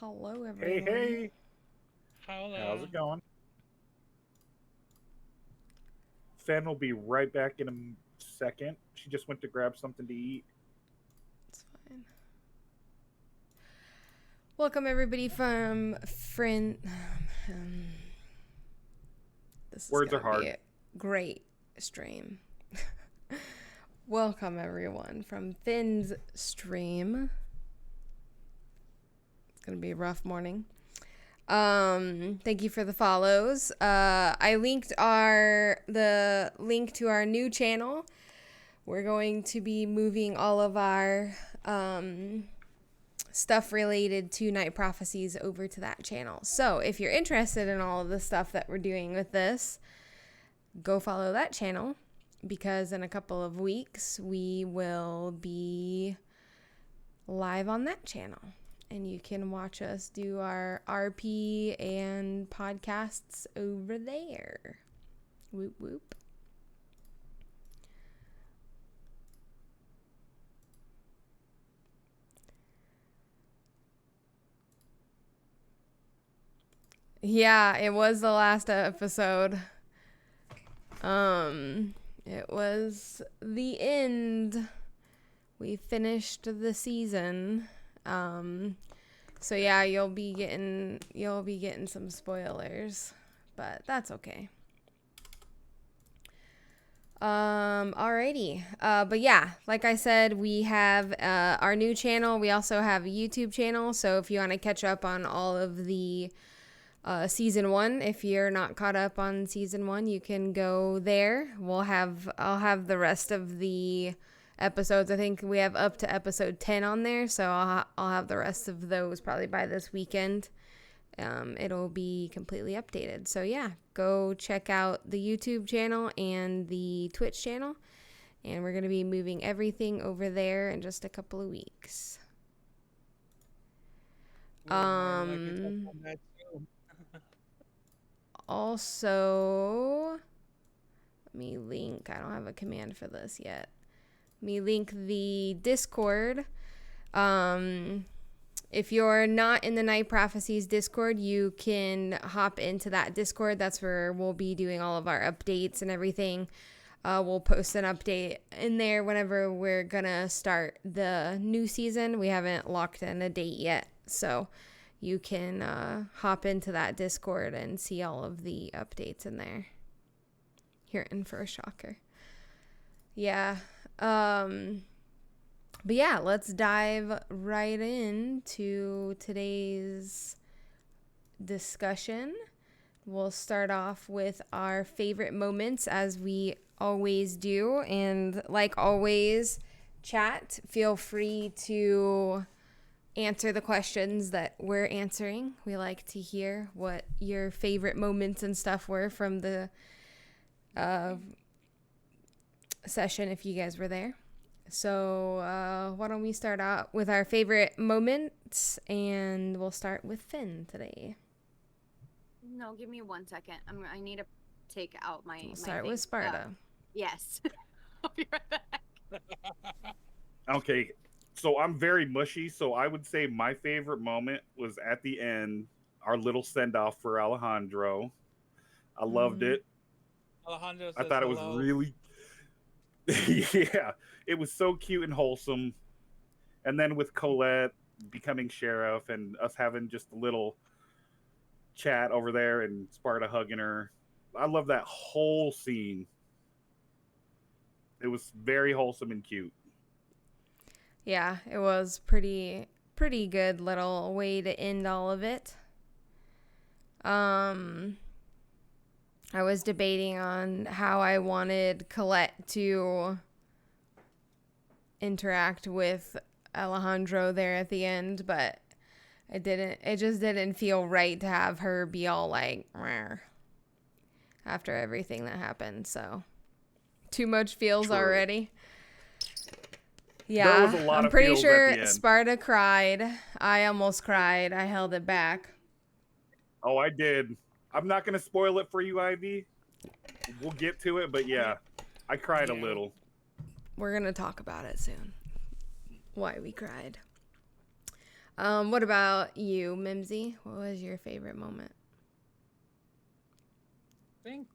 Hello, Hey, everyone. hey, how's Hello. it going? Fen will be right back in a second. She just went to grab something to eat. It's fine. Welcome, everybody, from friend. This is Words are gonna be hard. a great stream. Welcome, everyone, from Finn's stream. It's gonna be a rough morning. Thank you for the follows. I linked the link to our new channel. We're going to be moving all of our stuff related to Night Prophecies over to that channel. So if you're interested in all of the stuff that we're doing with this, go follow that channel, because in a couple of weeks we will be live on that channel. And you can watch us do our RP and podcasts over there. Whoop whoop. Yeah, it was the last episode. It was the end. We finished the season. So yeah, you'll be getting some spoilers, but that's okay. Alrighty. But yeah, like I said, we have our new channel. We also have a YouTube channel. So if you want to catch up on all of the season 1, if you're not caught up on season 1, you can go there. I'll have the rest of the episodes. I think we have up to episode 10 on there, so I'll have the rest of those probably by this weekend. It'll be completely updated. So yeah, go check out the YouTube channel and the Twitch channel, and we're going to be moving everything over there in just a couple of weeks. Also, let me link. I don't have a command for this yet. Let me link the Discord. If you're not in the Night Prophecies Discord, you can hop into that Discord. That's where we'll be doing all of our updates and everything. We'll post an update in there whenever we're gonna start the new season. We haven't locked in a date yet, so you can hop into that Discord and see all of the updates in there. You're in for a shocker. Yeah. But yeah, let's dive right into today's discussion. We'll start off with our favorite moments, as we always do. And like always, chat, feel free to answer the questions that we're answering. We like to hear what your favorite moments and stuff were from the session, if you guys were there. So why don't we start out with our favorite moments, and we'll start with Finn today. No, give me 1 second. I need to take out my. We'll my start thing. with Sparta. Yes. I'll be right back. Okay, so I'm very mushy, so I would say my favorite moment was at the end, our little send off for Alejandro. I loved it. Alejandro I says thought it was hello. really, yeah, it was so cute and wholesome. And then with Colette becoming sheriff and us having just a little chat over there and Sparta hugging her. I love that whole scene. It was very wholesome and cute. Yeah, it was pretty good little way to end all of it. I was debating on how I wanted Colette to interact with Alejandro there at the end, but it just didn't feel right to have her be all like Rawr, after everything that happened. So too much feels True. already. There Yeah, was a lot I'm of pretty feels at sure the end. Sparta cried. I almost cried. I held it back. Oh, I did. I'm not going to spoil it for you, Ivy. We'll get to it, but yeah, I cried a little. We're going to talk about it soon. Why we cried. What about you, Mimsy? What was your favorite moment? I think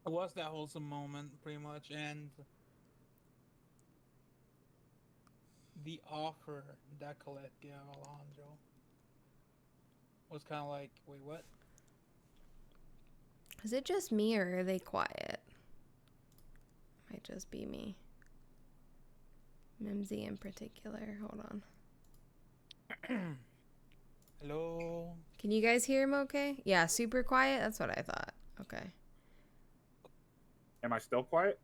it was that wholesome moment, pretty much, and the offer that Colette gave Alejandro was kind of like, wait, what? Is it just me or are they quiet? Might just be me. Mimsy in particular. Hold on. Hello? Can you guys hear him okay? Yeah, super quiet? That's what I thought. Okay. Am I still quiet?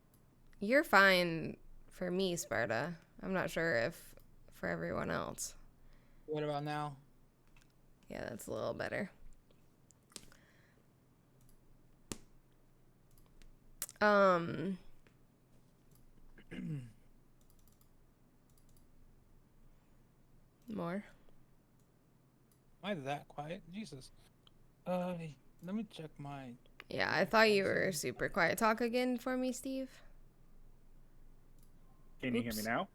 You're fine for me, Sparta. I'm not sure if for everyone else. What about now? Yeah, that's a little better. More. Why is that quiet? Jesus. Let me check my. Yeah, I thought you were super quiet. Talk again for me, Steve. Can you hear me Oops. now?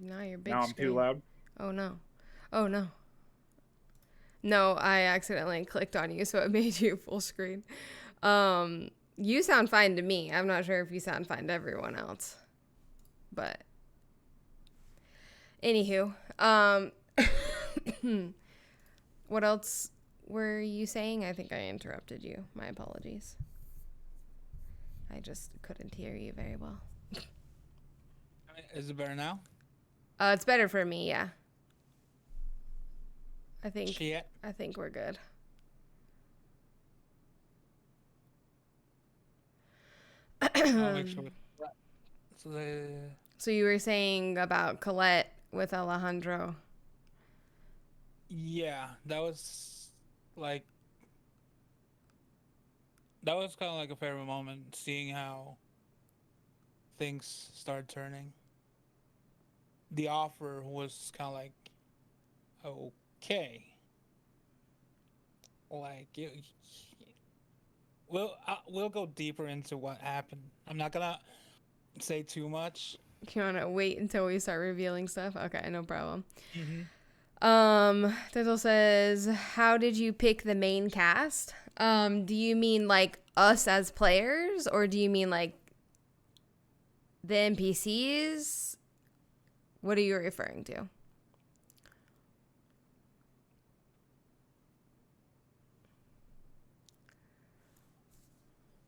Now you're big Now I'm screen. too loud. Oh no. Oh no. No, I accidentally clicked on you, so it made you full screen. You sound fine to me. I'm not sure if you sound fine to everyone else. But anywho, what else were you saying? I think I interrupted you. My apologies. I just couldn't hear you very well. Is it better now? It's better for me, yeah. I think Shit. I think we're good. I'll make sure. So you were saying about Colette with Alejandro. Yeah, that was like kind of like a favorite moment, seeing how things started turning. The offer was kind of like, okay, like we'll go deeper into what happened. I'm not gonna say too much. You want to wait until we start revealing stuff? Okay, no problem. Mm-hmm. Tizzle says, how did you pick the main cast? Do you mean like us as players, or do you mean like the NPCs? What are you referring to?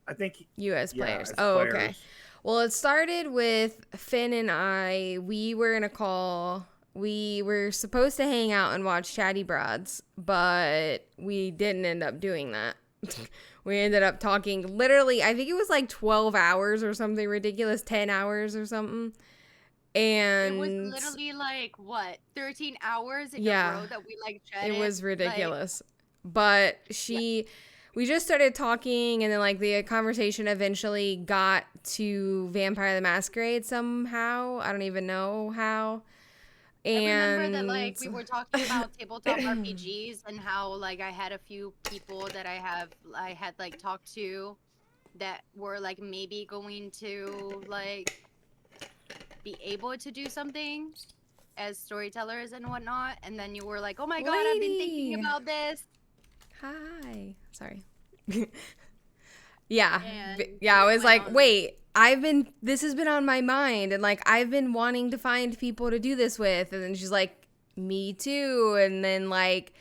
I think You as yeah, players. as Oh, players. okay. Well, it started with Finn and I. We were in a call. We were supposed to hang out and watch Chatty Broads, but we didn't end up doing that. We ended up talking literally, I think it was like 12 hours or something ridiculous, 10 hours or something. And It was literally like what, 13 hours in Yeah. a row that we like chatted. it was Like, ridiculous. But we just started talking, and then like the conversation eventually got to Vampire the Masquerade somehow. I don't even know how. I And remember that like we were talking about tabletop RPGs and how like I had a few people that I had like talked to that were like maybe going to like be able to do something as storytellers and whatnot, and then you were like, oh my god, I've been thinking Lady. about this. Hi. Sorry. Yeah. And Yeah, I we was went like, on- wait, this has been on my mind, and like I've been wanting to find people to do this with. And then she's like, me too. And then like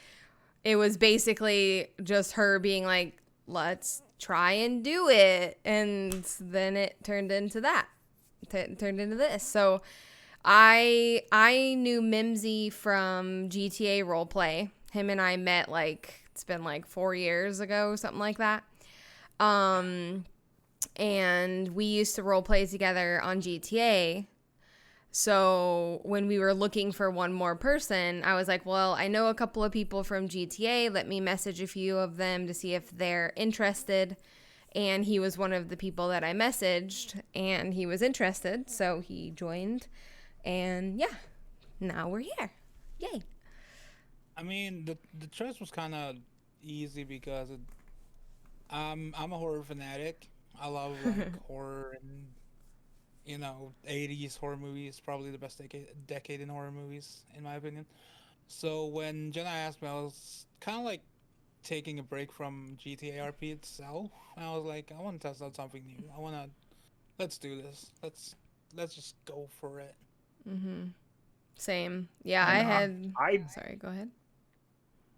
it was basically just her being like, let's try and do it. And then it turned into that. Turned into this. So I knew Mimsy from GTA roleplay. Him and I met like, it's been like 4 years ago, something like that. And we used to role play together on GTA. So when we were looking for one more person, I was like, well, I know a couple of people from GTA. Let me message a few of them to see if they're interested. And he was one of the people that I messaged, and he was interested. So he joined. And yeah, now we're here. Yay. I mean, the choice was kind of easy because I'm a horror fanatic. I love like horror and '80s horror movies, probably the best decade in horror movies, in my opinion. So when Jenna asked me, I was kind of like taking a break from GTA RP itself. And I was like, I want to test out something new. Let's do this. Let's just go for it. Mm-hmm. Same. Yeah, I And had. I Sorry, go ahead.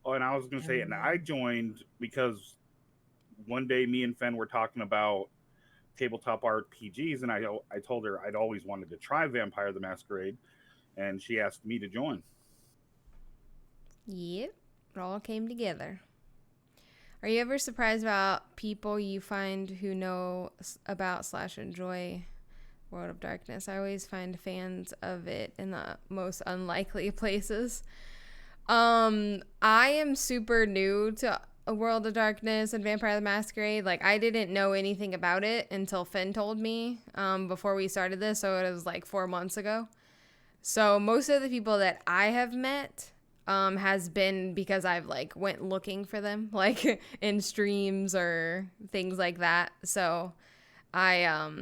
oh, and I was gonna say, and I joined because one day me and Fen were talking about tabletop RPGs, and I told her I'd always wanted to try Vampire the Masquerade, and she asked me to join. Yep, it all came together. Are you ever surprised about people you find who know about / enjoy World of Darkness? I always find fans of it in the most unlikely places. I am super new to A World of Darkness and Vampire the Masquerade. Like, I didn't know anything about it until Finn told me before we started this, so it was like 4 months ago. So most of the people that I have met has been because I've like went looking for them, like in streams or things like that. So I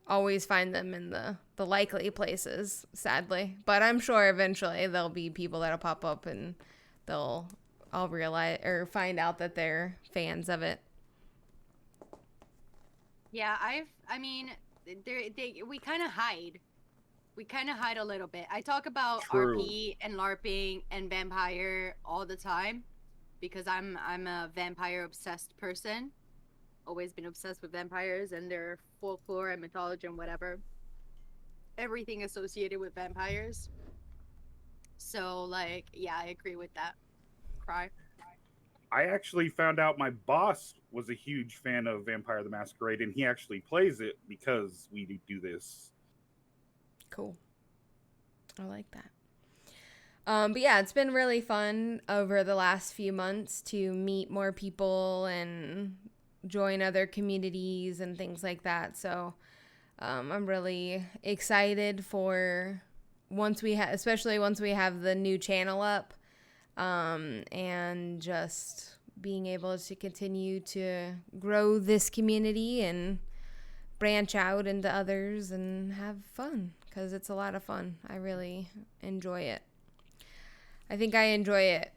always find them in the likely places, sadly. But I'm sure eventually there'll be people that'll pop up and I'll realize or find out that they're fans of it. Yeah, I mean, we kind of hide. We kind of hide a little bit. I talk about True. RP and LARPing and vampire all the time because I'm a vampire obsessed person. Always been obsessed with vampires and their folklore and mythology and whatever. Everything associated with vampires. So like, yeah, I agree with that. Cry. I actually found out my boss was a huge fan of Vampire the Masquerade, and he actually plays it because we do this. Cool. I like that. But yeah, it's been really fun over the last few months to meet more people and join other communities and things like that. So I'm really excited for especially once we have the new channel up, and just being able to continue to grow this community and branch out into others and have fun, because it's a lot of fun. I really enjoy it. I think I enjoy it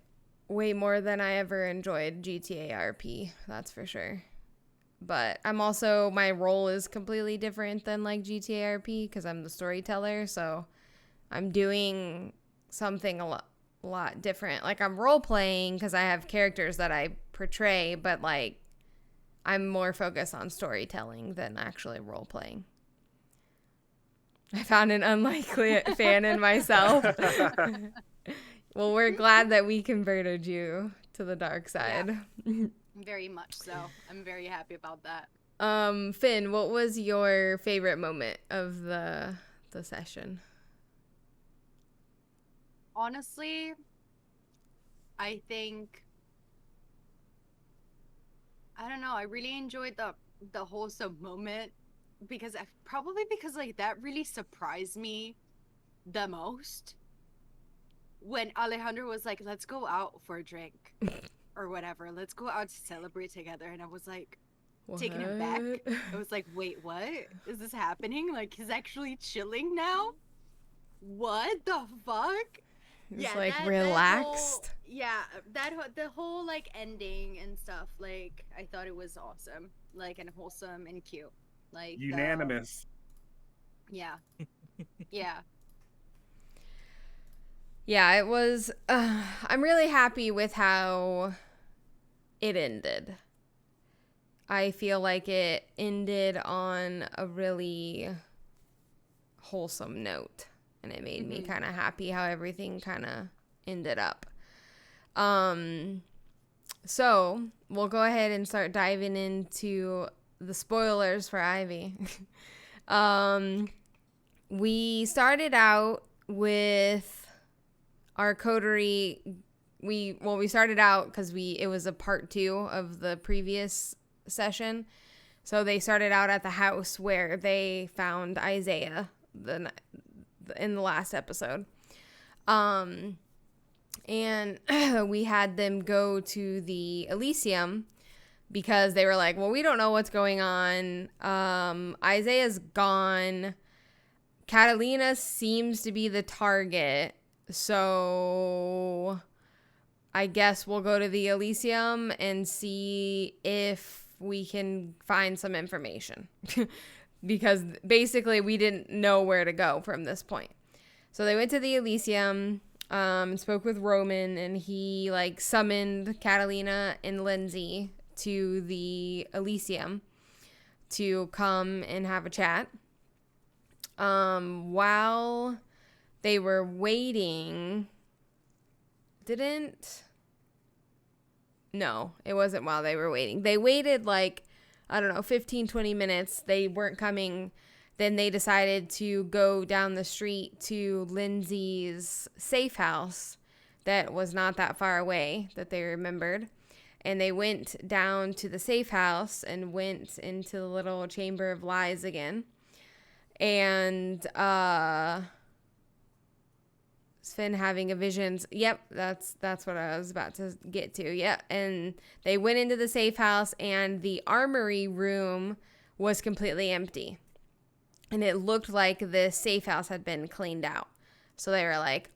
way more than I ever enjoyed GTA RP, that's for sure. But my role is completely different than like GTA RP because I'm the storyteller, so I'm doing something a lot different. Like, I'm role playing because I have characters that I portray, but like I'm more focused on storytelling than actually role playing. I found an unlikely fan in myself. Well, we're glad that we converted you to the dark side. Yeah, very much so. I'm very happy about that. Finn, what was your favorite moment of the session? Honestly, I think I don't know. I really enjoyed the wholesome moment because because like that really surprised me the most when Alejandro was like, "Let's go out for a drink." Or whatever. Let's go out to celebrate together. And I was like, taken aback. I was like, wait, what? Is this happening? Like, he's actually chilling now? What the fuck? It's like relaxed. The whole like ending and stuff. Like, I thought it was awesome, like, and wholesome and cute. Like, Unanimous. Yeah. Yeah. Yeah, it was. I'm really happy with how it ended. I feel like it ended on a really wholesome note, and it made me kind of happy how everything kind of ended up. So we'll go ahead and start diving into the spoilers for Ivy. We started out with our coterie. We started out because it was a part 2 of the previous session. So they started out at the house where they found Isaiah in the last episode. And we had them go to the Elysium because they were like, well, we don't know what's going on. Isaiah's gone. Catalina seems to be the target. So I guess we'll go to the Elysium and see if we can find some information. Because basically we didn't know where to go from this point. So they went to the Elysium, spoke with Roman, and he like summoned Catalina and Lindsay to the Elysium to come and have a chat. While they were waiting, no, it wasn't while they were waiting. They waited like, I don't know, 15, 20 minutes. They weren't coming. Then they decided to go down the street to Lindsay's safe house that was not that far away that they remembered. And they went down to the safe house and went into the little chamber of lies again. And Sven having a visions. Yep, that's what I was about to get to. Yep. And they went into the safe house and the armory room was completely empty. And it looked like the safe house had been cleaned out. So they were like,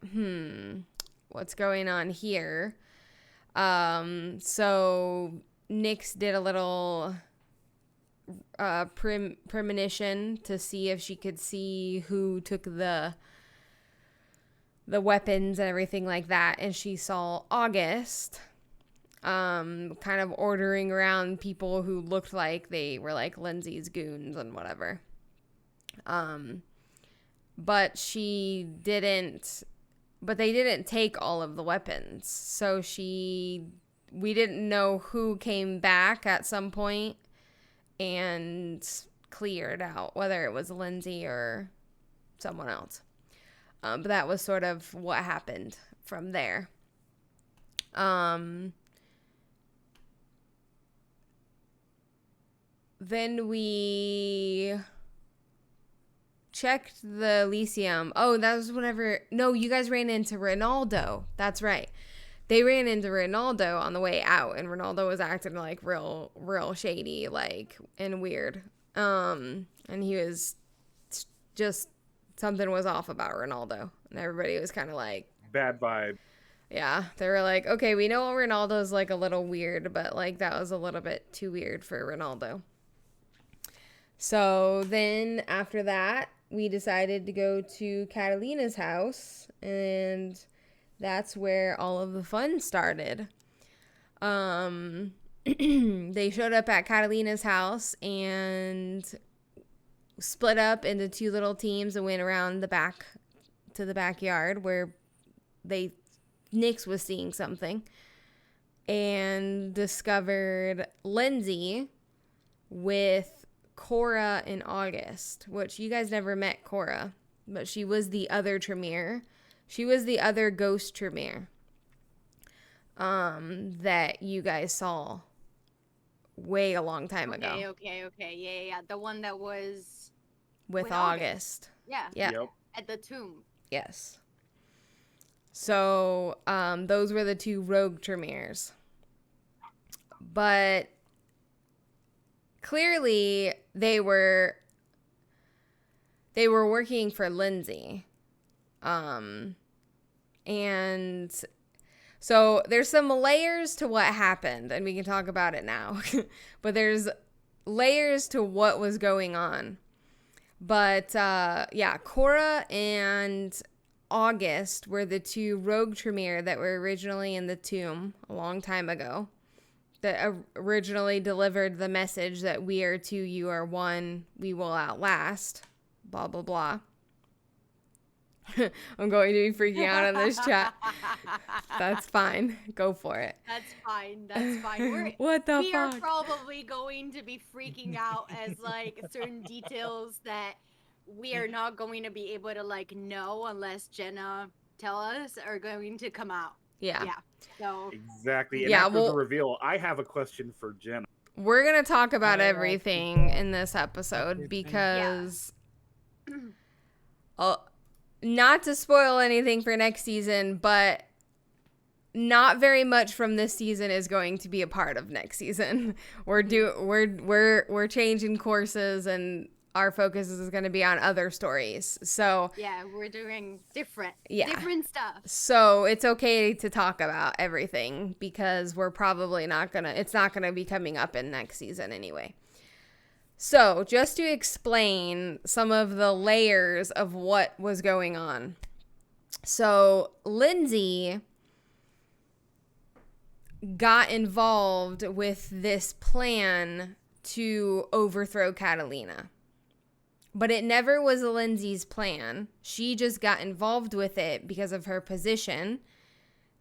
what's going on here? So Nyx did a little premonition to see if she could see who took the weapons and everything like that. And she saw August kind of ordering around people who looked like they were like Lindsay's goons and whatever. But they didn't take all of the weapons. So we didn't know who came back at some point and cleared out, whether it was Lindsay or someone else. But that was sort of what happened from there. Then we checked the Elysium. Oh, that was whenever... No, you guys ran into Ronaldo. That's right. They ran into Ronaldo on the way out, and Ronaldo was acting like real shady, like, and weird. And he was just... Something was off about Ronaldo. And everybody was kind of like... Bad vibe. Yeah. They were like, okay, we know Ronaldo's like a little weird, but like that was a little bit too weird for Ronaldo. So then after that, we decided to go to Catalina's house, and that's where all of the fun started. They showed up at Catalina's house and split up into two little teams and went around the back to the backyard where Nyx was seeing something and discovered Lindsay with Cora in August, which you guys never met Cora, but she was the other Tremere. She was the other ghost Tremere that you guys saw way a long time ago. Okay. Yeah. The one that was with August. Yeah. Yep. At the tomb. Yes. So, those were the two rogue Tremeres. But clearly they were working for Lindsay. And so there's some layers to what happened, and we can talk about it now. But there's layers to what was going on. But Cora and August were the two rogue Tremere that were originally in the tomb a long time ago, that originally delivered the message that we are two, you are one, we will outlast, blah, blah, blah. I'm going to be freaking out on this chat. That's fine. Go for it. That's fine. What the we fuck? are probably going to be freaking out as like certain details that we are not going to be able to like know unless Jenna tell us are going to come out. Yeah. So exactly. And after the reveal, I have a question for Jenna. We're going to talk about everything in this episode because not to spoil anything for next season, but not very much from this season is going to be a part of next season. We're changing courses, and our focus is going to be on other stories. So Yeah, we're doing different stuff. So it's okay to talk about everything because we're probably it's not gonna be coming up in next season anyway. So just to explain some of the layers of what was going on. So Lindsay got involved with this plan to overthrow Catalina. But it never was Lindsay's plan. She just got involved with it because of her position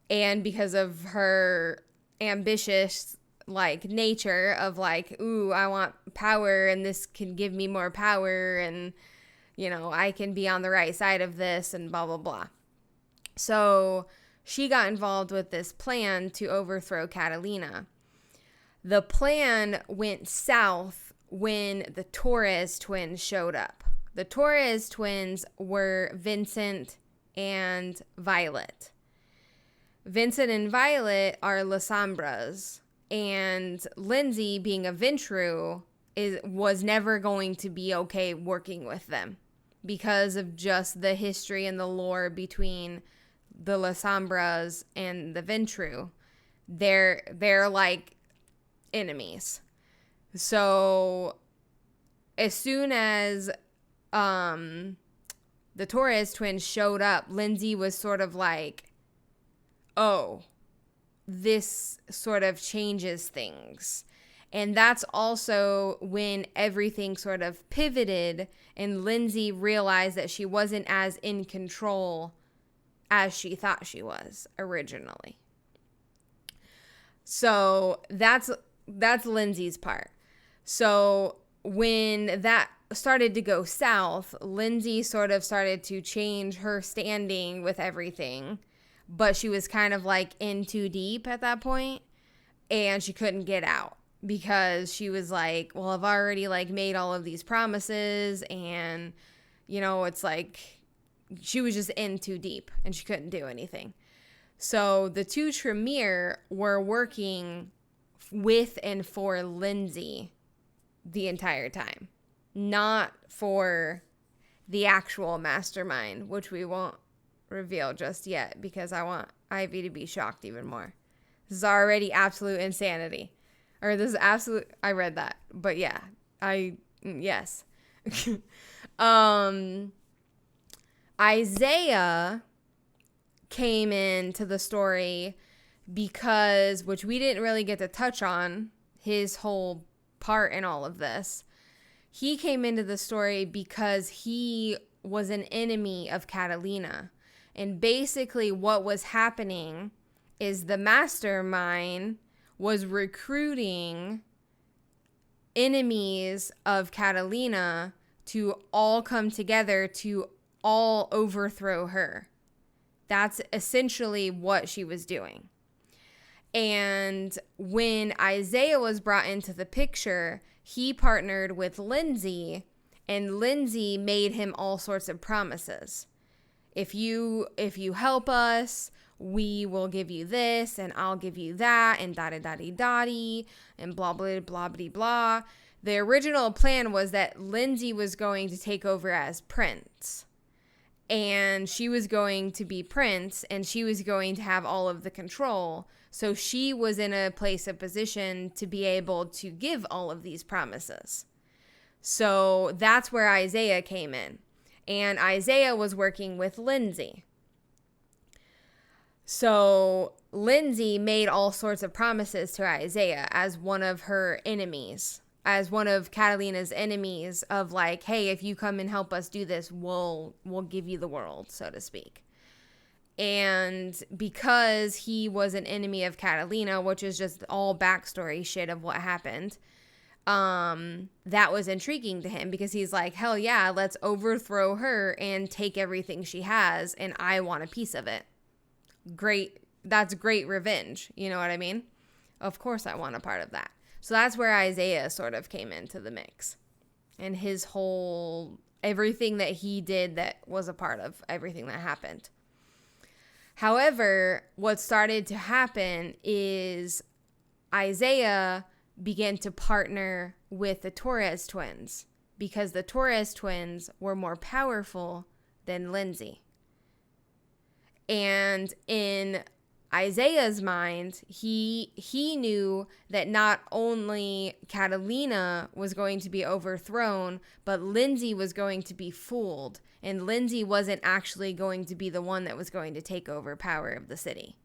and because of her ambitious nature of ooh, I want power and this can give me more power and I can be on the right side of this and blah blah blah. So she got involved with this plan to overthrow Catalina. The plan went south when the Torres twins showed up. The Torres twins were Vincent and Violet. Vincent and Violet are La Sombras, and Lindsay, being a Ventru, was never going to be okay working with them because of just the history and the lore between the La Sombras and the Ventru. They're like enemies. So as soon as the Torres twins showed up, Lindsay was sort of like, oh, this sort of changes things. And that's also when everything sort of pivoted and Lindsay realized that she wasn't as in control as she thought she was originally. So that's Lindsay's part. So when that started to go south, Lindsay sort of started to change her standing with everything, but she was kind of in too deep at that point, and she couldn't get out because she was like, well, I've already made all of these promises, and it's she was just in too deep and she couldn't do anything. So the two Tremere were working with and for Lindsay the entire time, not for the actual mastermind, which we won't reveal just yet because I want Ivy to be shocked even more. This is already absolute insanity. Or this is absolute, I read that, but yeah, yes. Isaiah came into the story because, which we didn't really get to touch on, his whole part in all of this. He came into the story because he was an enemy of Catalina. And basically what was happening is the mastermind was recruiting enemies of Catalina to all come together to all overthrow her. That's essentially what she was doing. And when Isaiah was brought into the picture, he partnered with Lindsay, and Lindsay made him all sorts of promises. If you help us, we will give you this, and I'll give you that, and da-da-da-dee-da-dee, and blah, blah, blah, blah, blah. The original plan was that Lindsay was going to take over as Prince. And she was going to be Prince, and she was going to have all of the control. So she was in a place of position to be able to give all of these promises. So that's where Isaiah came in. And Isaiah was working with Lindsay. So Lindsay made all sorts of promises to Isaiah as one of her enemies, as one of Catalina's enemies of hey, if you come and help us do this, we'll give you the world, so to speak. And because he was an enemy of Catalina, which is just all backstory shit of what happened, that was intriguing to him because he's like, hell yeah, let's overthrow her and take everything she has, and I want a piece of it. Great. That's great revenge. You know what I mean? Of course I want a part of that. So that's where Isaiah sort of came into the mix. And his whole, everything that he did that was a part of everything that happened. However, what started to happen is Isaiah began to partner with the Torres twins because the Torres twins were more powerful than Lindsay. And in Isaiah's mind, he knew that not only Catalina was going to be overthrown, but Lindsay was going to be fooled. And Lindsay wasn't actually going to be the one that was going to take over power of the city.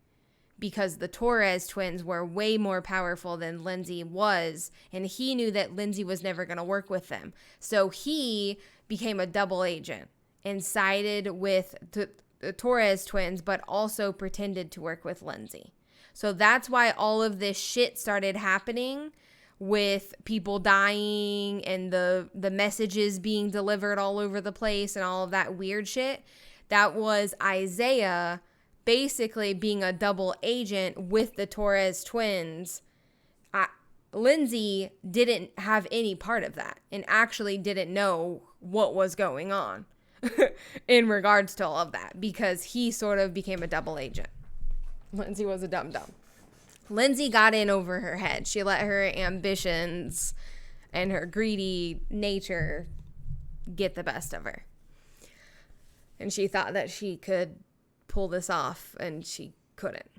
Because the Torres twins were way more powerful than Lindsay was. And he knew that Lindsay was never going to work with them. So he became a double agent and sided with the Torres twins, but also pretended to work with Lindsay. So that's why all of this shit started happening with people dying and the messages being delivered all over the place and all of that weird shit. That was Isaiah basically being a double agent with the Torres twins. Lindsay didn't have any part of that and actually didn't know what was going on in regards to all of that because he sort of became a double agent. Lindsay was a dum-dum. Lindsay got in over her head. She let her ambitions and her greedy nature get the best of her. And she thought that she could pull this off, and she couldn't.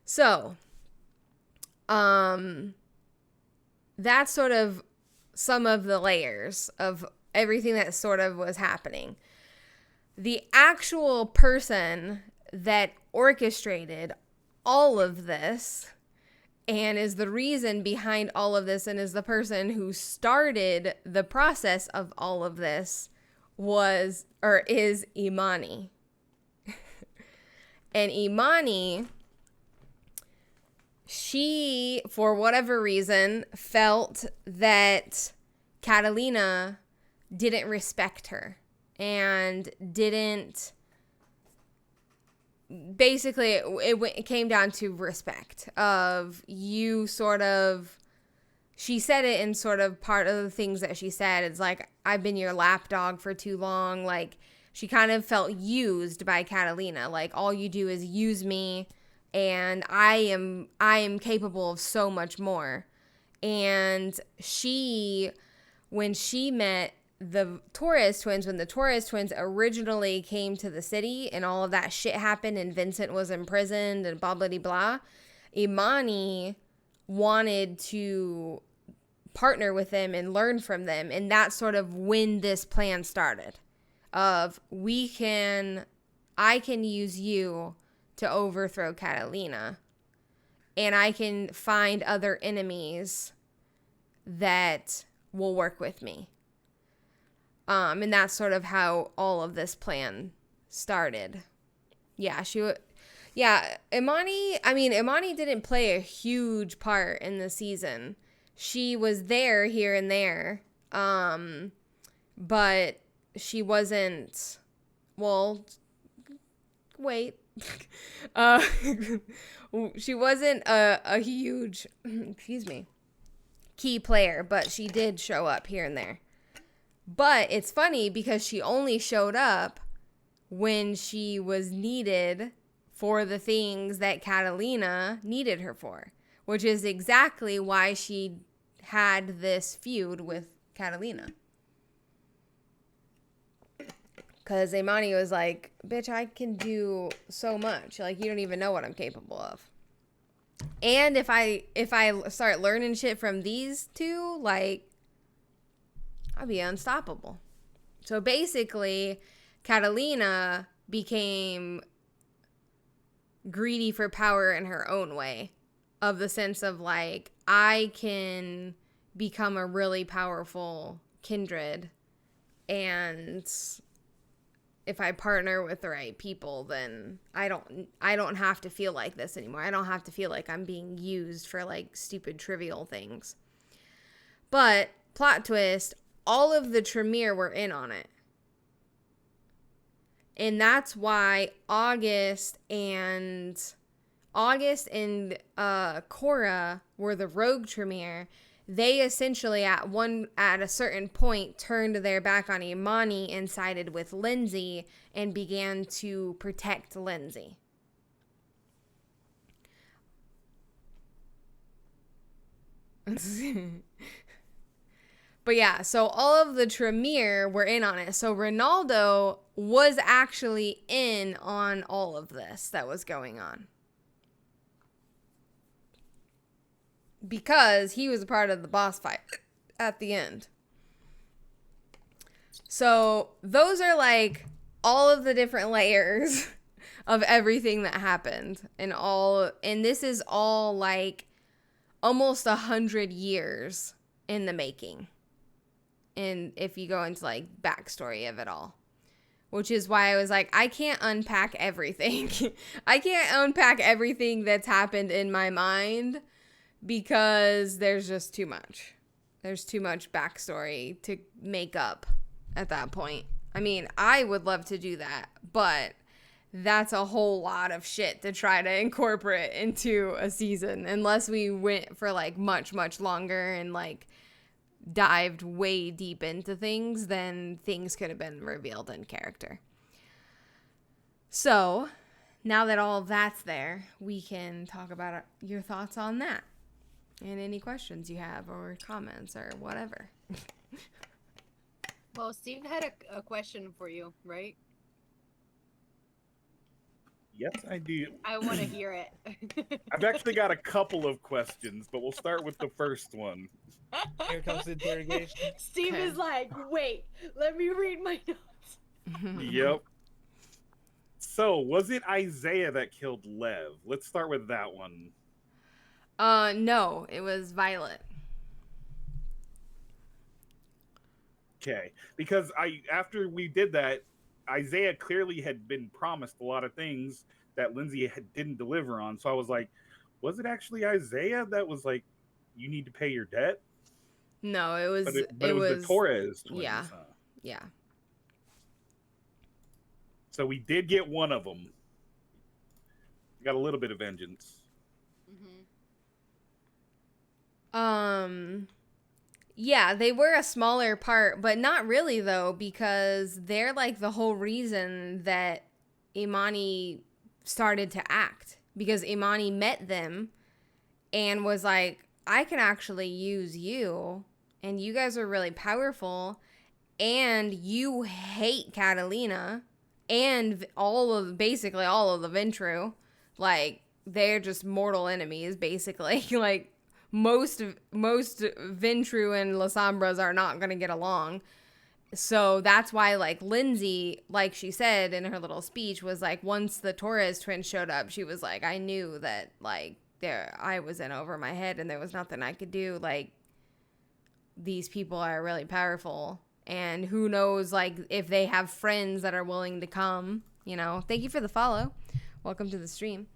So, that's sort of some of the layers of everything that sort of was happening. The actual person that orchestrated all of this and is the reason behind all of this and is the person who started the process of all of this is Imani. And Imani, she, for whatever reason, felt that Catalina didn't respect her and didn't. Basically, it came down to respect of you sort of. She said it in sort of part of the things that she said. It's like, I've been your lapdog for too long. Like, she kind of felt used by Catalina. Like, all you do is use me, and I am capable of so much more. And when she met the Torres twins, when the Torres twins originally came to the city and all of that shit happened and Vincent was imprisoned and blah, blah, blah, blah, Imani wanted to partner with them and learn from them. And that's sort of when this plan started of I can use you to overthrow Catalina, and I can find other enemies that will work with me. And that's sort of how all of this plan started. Imani didn't play a huge part in the season. She was there here and there. But she wasn't, she wasn't a huge, key player, but she did show up here and there. But it's funny because she only showed up when she was needed for the things that Catalina needed her for, which is exactly why she had this feud with Catalina. Because Imani was like, bitch, I can do so much. Like, you don't even know what I'm capable of. And if I start learning shit from these two, like, I'll be unstoppable. So basically, Catalina became greedy for power in her own way, of the sense of like, I can become a really powerful kindred, and if I partner with the right people, then I don't have to feel like this anymore. I don't have to feel like I'm being used for like stupid trivial things. But plot twist, all of the Tremere were in on it. And that's why August and Cora were the rogue Tremere, they essentially at a certain point turned their back on Imani and sided with Lindsay and began to protect Lindsay. But yeah, so all of the Tremere were in on it. So Ronaldo was actually in on all of this that was going on. Because he was a part of the boss fight at the end. So those are like all of the different layers of everything that happened. And this is all like almost 100 years in the making. And if you go into like backstory of it all, which is why I was like, I can't unpack everything. I can't unpack everything that's happened in my mind because there's just too much. There's too much backstory to make up at that point. I mean, I would love to do that, but that's a whole lot of shit to try to incorporate into a season unless we went for like much, much longer and like dived way deep into things, then things could have been revealed in character. So now that all of that's there, we can talk about your thoughts on that and any questions you have or comments or whatever. Well, Steve had a question for you, right? Yes, I do. I want to hear it. I've actually got a couple of questions, but we'll start with the first one. Here comes the interrogation. Steve Okay. is like, wait, let me read my notes. Yep. So, was it Isaiah that killed Lev? Let's start with that one. No, it was Violet. Okay, because after we did that, Isaiah clearly had been promised a lot of things that Lindsay didn't deliver on. So I was like, was it actually Isaiah that was like, you need to pay your debt? No, it was But it was the Torres twins. yeah. Huh? Yeah. So we did get one of them. We got a little bit of vengeance. Yeah, they were a smaller part, but not really though, because they're like the whole reason that Imani started to act, because Imani met them and was like, I can actually use you, and you guys are really powerful, and you hate Catalina and basically all of the Ventru. Like, they're just mortal enemies, basically. Like, most Ventru and La Sombras are not going to get along. So that's why, like, Lindsay, like she said in her little speech, was like, once the Torres twins showed up, she was like, I knew that, like, I was in over my head and there was nothing I could do. Like, these people are really powerful. And who knows, like, if they have friends that are willing to come, you know. Thank you for the follow. Welcome to the stream.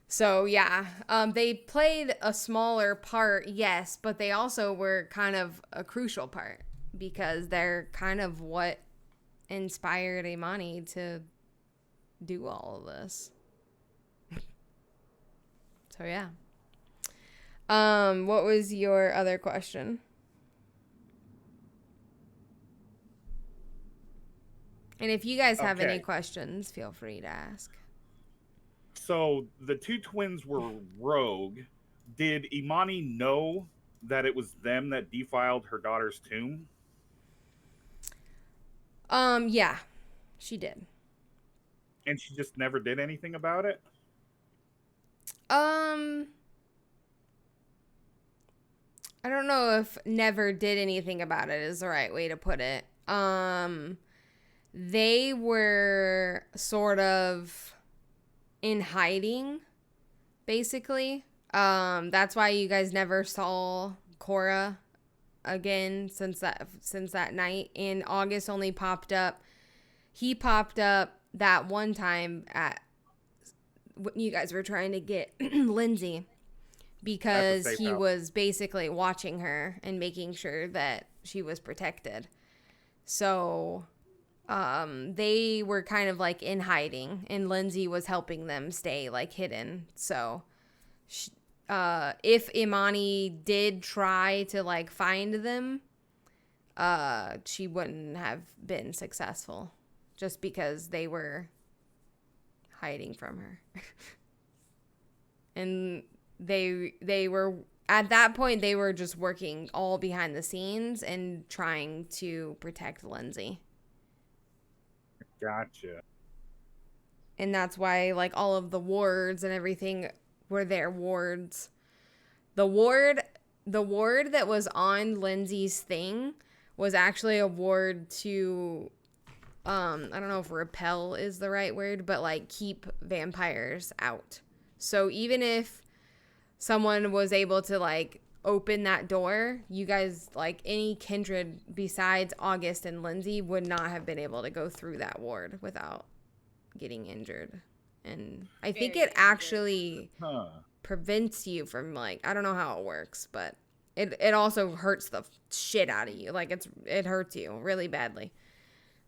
So, yeah, they played a smaller part, yes, but they also were kind of a crucial part because they're kind of what inspired Imani to do all of this. So, yeah. What was your other question? And if you guys have any questions, feel free to ask. So the two twins were rogue. Did Imani know that it was them that defiled her daughter's tomb? Yeah, she did. And she just never did anything about it? I don't know if never did anything about it is the right way to put it. They were sort of in hiding, basically. That's why you guys never saw Cora again since that night. And August only popped up. He popped up that one time at when you guys were trying to get Lindsay, because he was basically watching her and making sure that she was protected. So they were kind of like in hiding, and Lindsay was helping them stay like hidden. So if Imani did try to like find them, she wouldn't have been successful just because they were hiding from her. And they were at that point they were just working all behind the scenes and trying to protect Lindsay. Gotcha. And that's why like all of the wards and everything were their wards. The ward that was on Lindsay's thing was actually a ward to I don't know if repel is the right word, but like keep vampires out. So even if someone was able to like open that door, you guys, like any kindred besides August and Lindsay, would not have been able to go through that ward without getting injured. And I think it actually prevents you from like, I don't know how it works, but it also hurts the shit out of you. Like it hurts you really badly.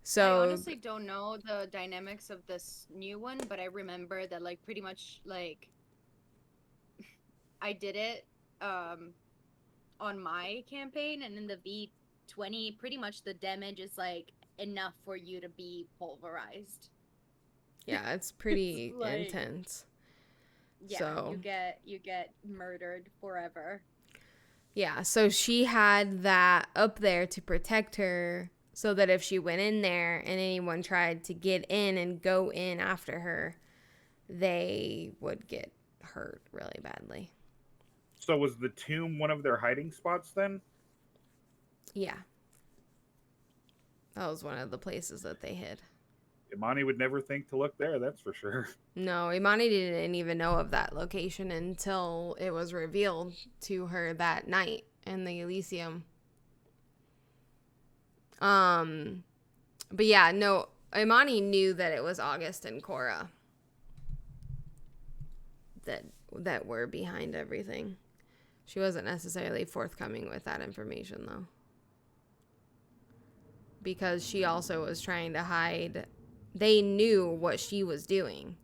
So I honestly don't know the dynamics of this new one, but I remember that like pretty much like I did it on my campaign, and in the V20 pretty much the damage is like enough for you to be pulverized. Yeah, it's pretty It's like, intense. Yeah, so you get murdered forever. Yeah, so she had that up there to protect her so that if she went in there and anyone tried to get in and go in after her, they would get hurt really badly. So was the tomb one of their hiding spots then? Yeah. That was one of the places that they hid. Imani would never think to look there, that's for sure. No, Imani didn't even know of that location until it was revealed to her that night in the Elysium. But yeah, no, Imani knew that it was August and Cora that were behind everything. She wasn't necessarily forthcoming with that information though, because she also was trying to hide. They knew what she was doing.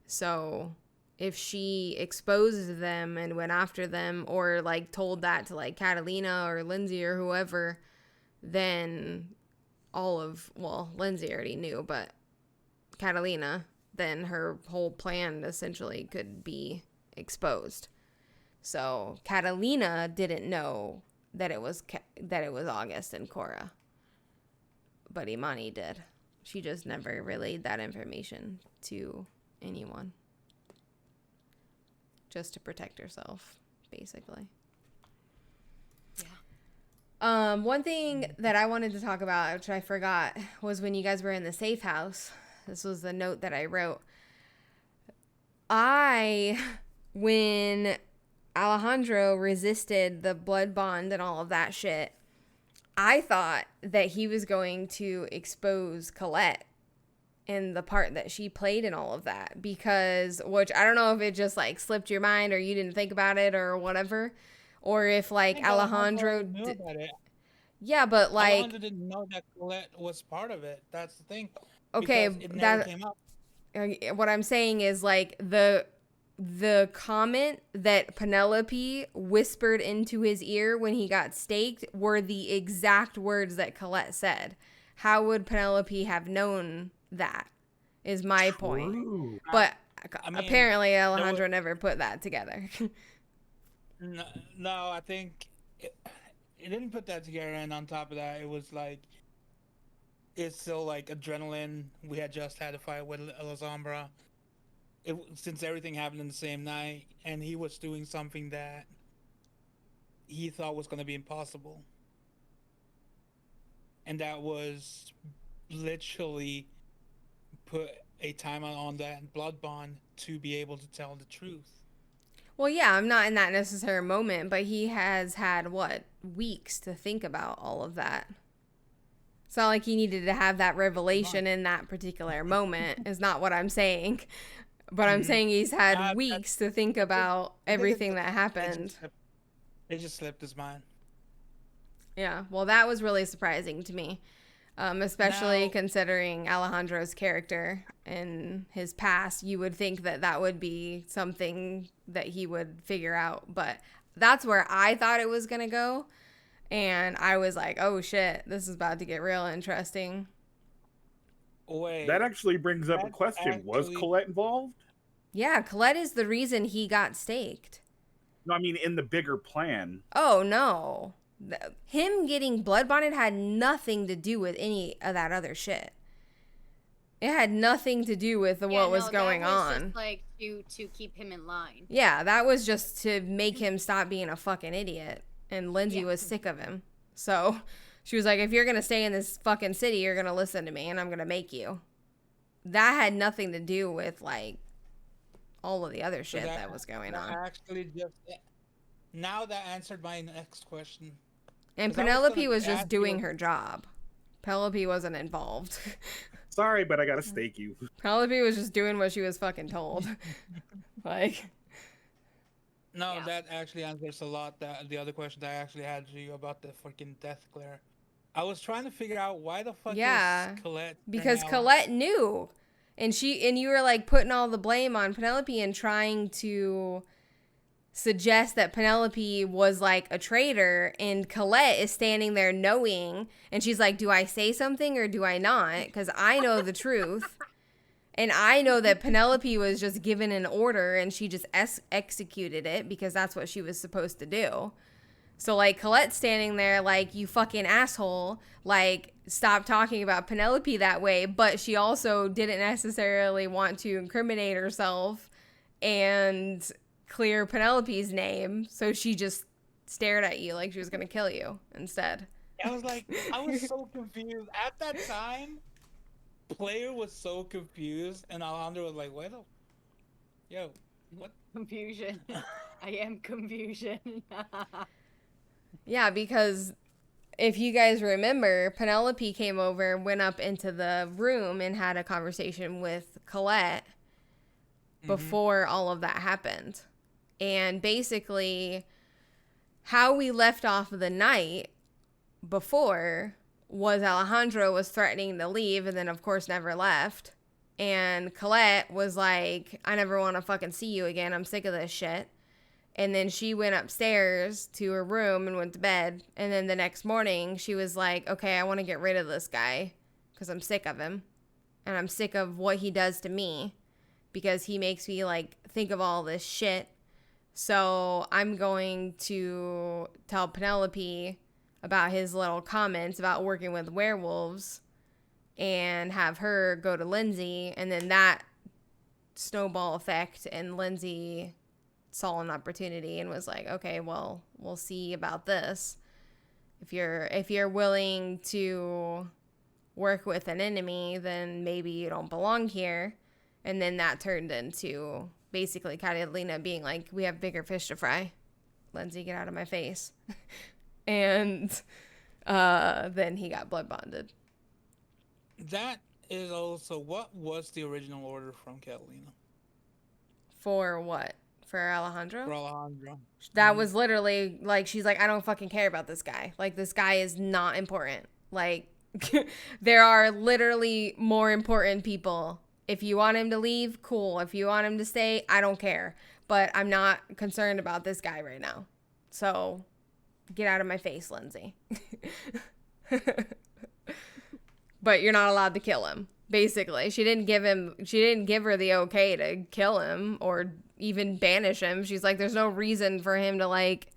So if she exposed them and went after them, or like told that to like Catalina or Lindsay or whoever, then Lindsay already knew, but Catalina, then her whole plan essentially could be exposed. So Catalina didn't know that it was August and Cora, but Imani did. She just never relayed that information to anyone. Just to protect herself, basically. Yeah. One thing that I wanted to talk about, which I forgot, was when you guys were in the safe house. This was the note that I wrote. When Alejandro resisted the blood bond and all of that shit, I thought that he was going to expose Colette and the part that she played in all of that, which I don't know if it just like slipped your mind or you didn't think about it or whatever, or if like Alejandro knew about it. Yeah, but like Alejandro didn't know that Colette was part of it. That's the thing. Okay, it never came up. What I'm saying is like the comment that Penelope whispered into his ear when he got staked were the exact words that Colette said. How would Penelope have known that? Is my point. But apparently Alejandro never put that together. No, I think it didn't put that together, and on top of that, it was like it's still like adrenaline. We had just had a fight with Alessandra. Since everything happened in the same night, and he was doing something that he thought was going to be impossible. And that was literally put a timeout on that blood bond to be able to tell the truth. Well, yeah, I'm not in that necessary moment, but he has had, weeks to think about all of that. It's not like he needed to have that revelation in that particular moment, is not what I'm saying. But I'm saying he's had weeks to think about everything that happened. It just slipped his mind. Yeah, well, that was really surprising to me. Especially Now- considering Alejandro's character and his past. You would think that that would be something that he would figure out, but that's where I thought it was gonna go, and I was like, oh shit, this is about to get real interesting. Wait. That actually brings up a That's question. Was actually- Colette involved? Yeah, Colette is the reason he got staked. No, I mean in the bigger plan. Oh no. Him getting blood bonded had nothing to do with any of that other shit. It had nothing to do with what was going that was on. Just like to keep him in line. Yeah, that was just to make him stop being a fucking idiot. And Lindsay Yeah. was sick of him. So she was like, if you're going to stay in this fucking city, you're going to listen to me and I'm going to make you. That had nothing to do with like all of the other So shit that was going that on. Actually, just now that answered my next question. And 'Cause I was Penelope gonna was just ask doing you- her job. Penelope wasn't involved. Sorry, but I gotta stake you. Penelope was just doing what she was fucking told. Like, No, Yeah. that actually answers a lot. That the other question that I actually had to you about the fucking death glare. I was trying to figure out why the fuck Yeah, is Colette because turning out- Colette knew. And you were like putting all the blame on Penelope and trying to suggest that Penelope was like a traitor, and Colette is standing there knowing, and she's like, do I say something or do I not? Because I know the truth. And I know that Penelope was just given an order and she just executed it because that's what she was supposed to do. So, like, Colette's standing there like, you fucking asshole. Like, stop talking about Penelope that way. But she also didn't necessarily want to incriminate herself and clear Penelope's name. So she just stared at you like she was going to kill you instead. I was like, I was so confused at that time. Player was so confused, and Alejandro was like, "What? Yo, what?" Confusion. I am confusion. Yeah, because if you guys remember, Penelope came over, went up into the room and had a conversation with Colette before all of that happened. And basically, how we left off the night before was Alejandro was threatening to leave and then, of course, never left. And Colette was like, I never want to fucking see you again. I'm sick of this shit. And then she went upstairs to her room and went to bed. And then the next morning, she was like, okay, I want to get rid of this guy because I'm sick of him. And I'm sick of what he does to me because he makes me, like, think of all this shit. So I'm going to tell Penelope about his little comments about working with werewolves and have her go to Lindsay. And then that snowball effect, and Lindsay saw an opportunity and was like, okay, well, we'll see about this. If you're willing to work with an enemy, then maybe you don't belong here. And then that turned into basically Catalina being like, we have bigger fish to fry. Lindsay, get out of my face. And then he got blood bonded. That is also what was the original order from Catalina For what? For Alejandro? for Alejandro. That was literally like, she's like, I don't fucking care about this guy. Like, this guy is not important. Like, there are literally more important people. If you want him to leave, cool. If you want him to stay, I don't care. But I'm not concerned about this guy right now. So get out of my face, Lindsay. But you're not allowed to kill him. Basically, she didn't give her the okay to kill him or even banish him. She's like, there's no reason for him to, like,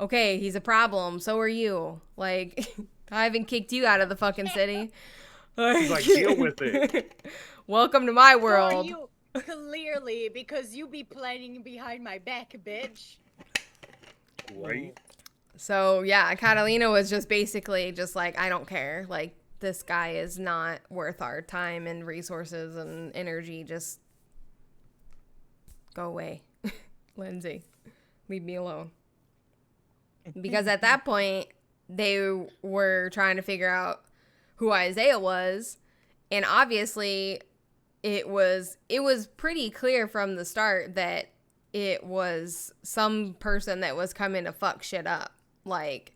okay, he's a problem, so are you. Like, I haven't kicked you out of the fucking city. She's like, deal with it. Welcome to my So world. are you clearly because you be planning behind my back, bitch. Right? So yeah, Catalina was just basically just like, I don't care. Like, this guy is not worth our time and resources and energy. Just go away, Lindsay. Leave me alone. Because at that point, they were trying to figure out who Isaiah was, and obviously, it was pretty clear from the start that it was some person that was coming to fuck shit up. Like,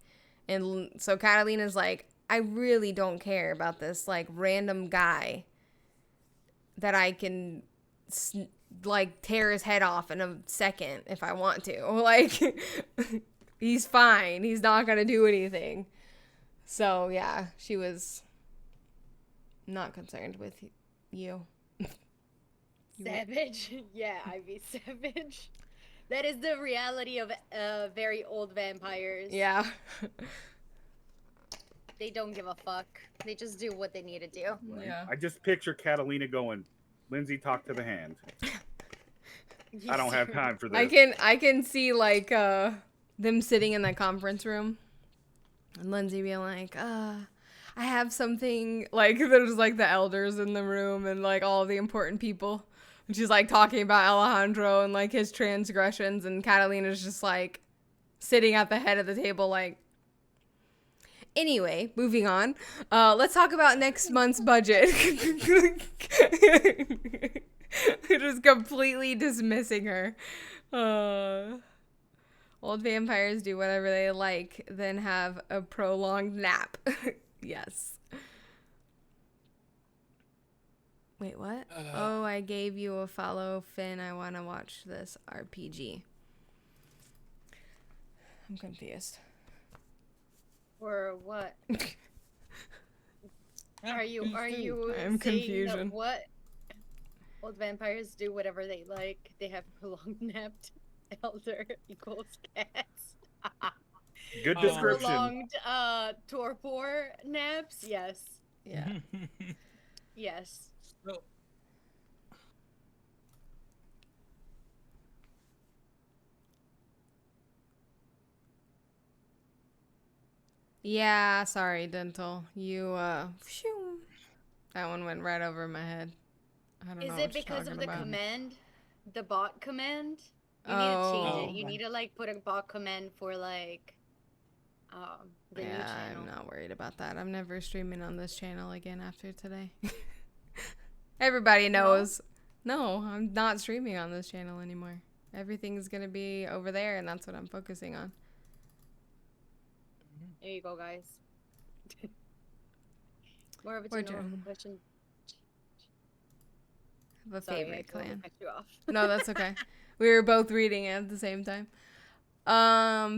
and so Catalina's like, I really don't care about this like random guy that I can like tear his head off in a second if I want to. Like he's fine. He's not going to do anything. So, yeah, she was not concerned with you. Savage. Yeah, I'd be savage. That is the reality of very old vampires. Yeah. They don't give a fuck. They just do what they need to do. Yeah. I just picture Catalina going, Lindsay, talk to the hand. I don't have time for this. I can see like them sitting in that conference room and Lindsay being like, I have something, like there's like the elders in the room and like all the important people. And she's like talking about Alejandro and like his transgressions, and Catalina's just like sitting at the head of the table like, anyway, moving on. Let's talk about next month's budget. Just completely dismissing her. Old vampires do whatever they like, then have a prolonged nap. Yes. Wait, what? Oh, I gave you a follow, Finn. I want to watch this RPG. I'm confused. Or what? Are you I'm saying confusion. that what? Old vampires do whatever they like. They have prolonged napped elder equals cats. Good description. Prolonged torpor naps. Yes. Yeah. Yes. So, Yeah, sorry, Dental. You, phew. That one went right over my head. I don't know Is what it you're because of talking the about. command? The bot command? You need to Oh. change it. You need to like put a bot command for like the new Yeah, channel. I'm not worried about that. I'm never streaming on this channel again after today. Everybody knows. No, I'm not streaming on this channel anymore. Everything's gonna be over there, and that's what I'm focusing on. There you go, guys. More of a We're general doing- question. I have a Sorry, I favorite totally clan. cut you off. No, that's okay. We were both reading it at the same time.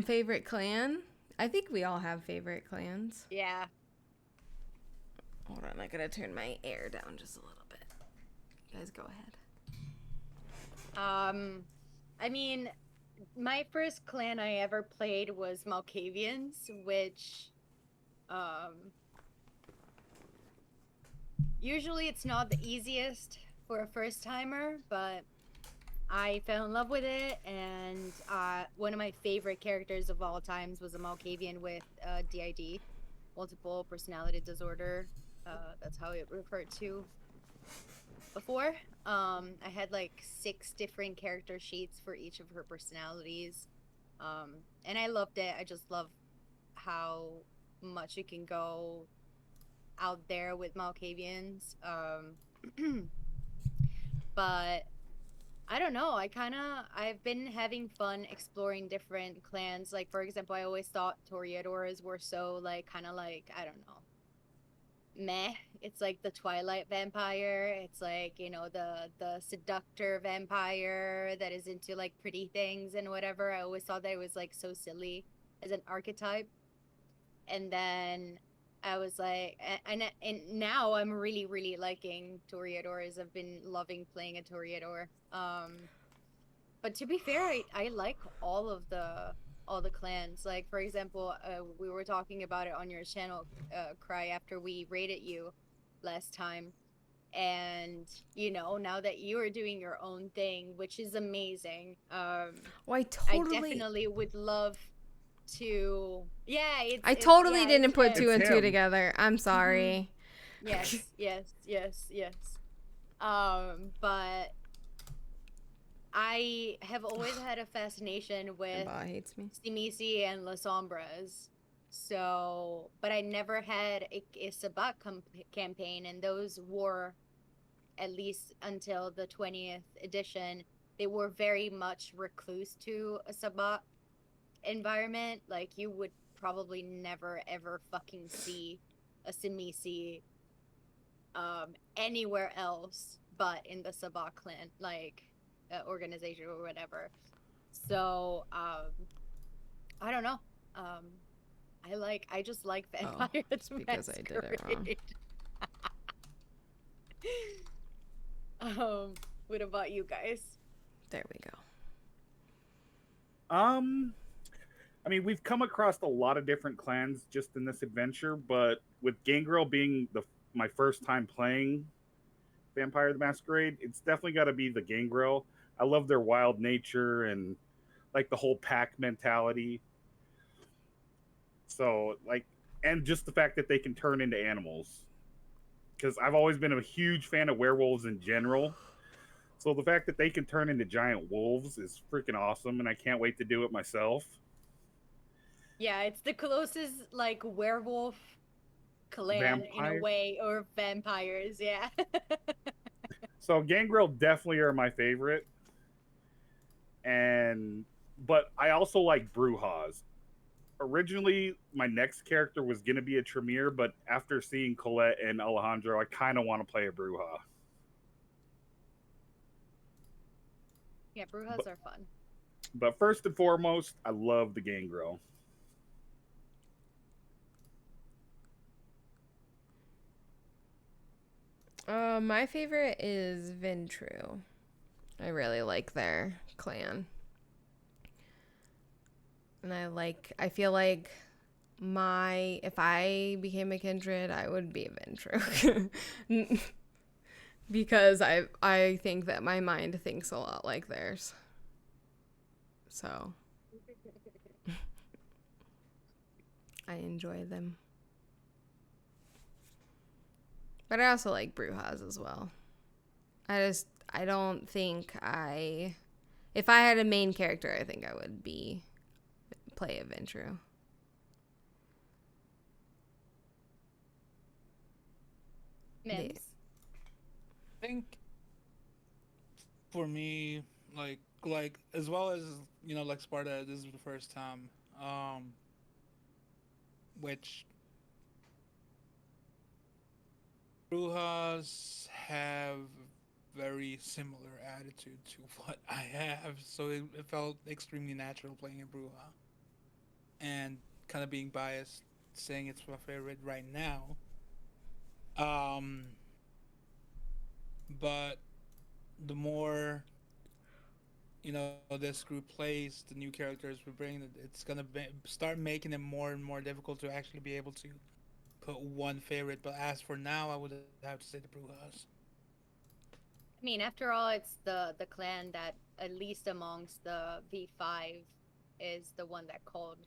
Favorite clan? I think we all have favorite clans. Yeah. Hold on, I gotta turn my air down just a little bit. You guys go ahead. I mean, my first clan I ever played was Malkavians, which, usually it's not the easiest for a first timer, but I fell in love with it, and one of my favorite characters of all times was a Malkavian with DID, multiple personality disorder. That's how it referred to before. I had like 6 different character sheets for each of her personalities, and I loved it. I just love how much you can go out there with Malkavians. But I don't know. I've been having fun exploring different clans. Like, for example, I always thought Toreadors were so, like, kind of like, I don't know, meh. It's like the Twilight vampire. It's like, you know, the seductor vampire that is into, like, pretty things and whatever. I always thought that it was, like, so silly as an archetype. And then I was like, and now I'm really, really liking Toreadors. I've been loving playing a Toreador. But to be fair, I like all the clans. Like, for example, we were talking about it on your channel, Cry, after we rated you last time. And, you know, now that you are doing your own thing, which is amazing, I I definitely would love to. Yeah, I totally didn't it's put him. 2 and 2 him. together. I'm sorry. Yes. But I have always had a fascination with Baba hates me. Simisi and La Sombras. So, but I never had a Sabat campaign, and those were, at least until the 20th edition, they were very much recluse to a Sabat environment. Like, you would probably never ever fucking see a Simisi anywhere else but in the Sabak clan, like organization or whatever. So I don't know. I just like Vampire it's because I did it wrong. What about you guys? There we go. I mean, we've come across a lot of different clans just in this adventure, but with Gangrel being my first time playing Vampire the Masquerade, it's definitely got to be the Gangrel. I love their wild nature and like the whole pack mentality. So like, and just the fact that they can turn into animals. Because I've always been a huge fan of werewolves in general. So the fact that they can turn into giant wolves is freaking awesome, and I can't wait to do it myself. Yeah, it's the closest like werewolf clan in a Vampire. way, or vampires. Yeah. So Gangrel definitely are my favorite, but I also like Brujas. Originally, my next character was gonna be a Tremere, but after seeing Colette and Alejandro, I kind of want to play a Bruja. Yeah, Brujas are fun. But first and foremost, I love the Gangrel. My favorite is Ventru. I really like their clan. And I feel like if I became a kindred, I would be a Ventru. Because I think that my mind thinks a lot like theirs. So I enjoy them. But I also like Brujas as well. I don't think if I had a main character, I think I would play a Ventru. Mims. I think for me, like as well as like Sparta, this is the first time, which Brujas have very similar attitude to what I have, so it felt extremely natural playing a Bruja, and kind of being biased, saying it's my favorite right now. Um, but the more this group plays, the new characters we bring, it's gonna start making it more and more difficult to actually be able to put one favorite. But as for now, I would have to say the Brujas. I mean, after all, it's the clan that, at least amongst the V5, is the one that called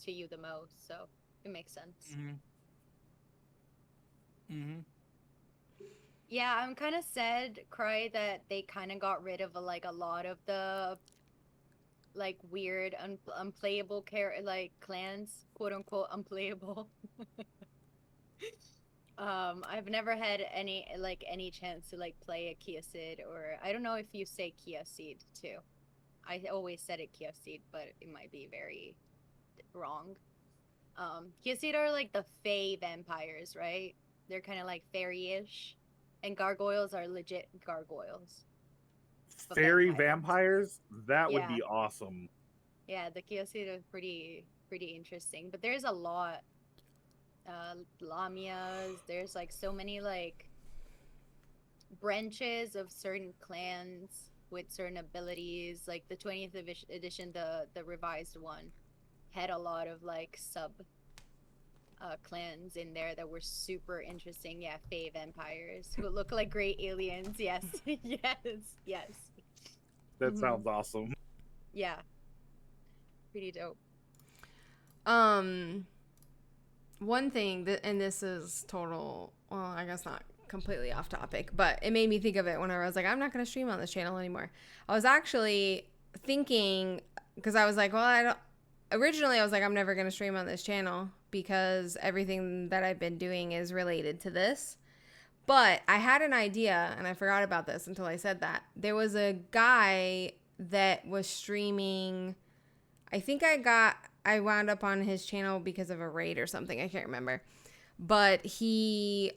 to you the most, so it makes sense. Yeah, I'm kind of sad, Cry, that they kind of got rid of a lot of the like weird unplayable clans, quote unquote unplayable. I've never had any chance to play a Kia Seed, or I don't know if you say Kia Seed too. I always said it Kia Seed, but it might be very wrong. Kia Seed are like the Fey vampires, right? They're kind of like fairy-ish, and gargoyles are legit gargoyles. Fairy vampires? That would Yeah. be awesome. Yeah, the Kia Seed are pretty interesting, but there's a lot. Lamias, there's so many branches of certain clans with certain abilities. Like the 20th edition, the revised one, had a lot of sub clans in there that were super interesting. Yeah, Fey vampires who look like great aliens. Yes. yes. That sounds awesome. Yeah, pretty dope. One thing and this is I guess not completely off topic, but it made me think of it whenever I was like, I'm not going to stream on this channel anymore. I was actually thinking, because I was like, originally I was like, I'm never going to stream on this channel because everything that I've been doing is related to this. But I had an idea, and I forgot about this until I said that. There was a guy that was streaming. I think I wound up on his channel because of a raid or something. I can't remember. but he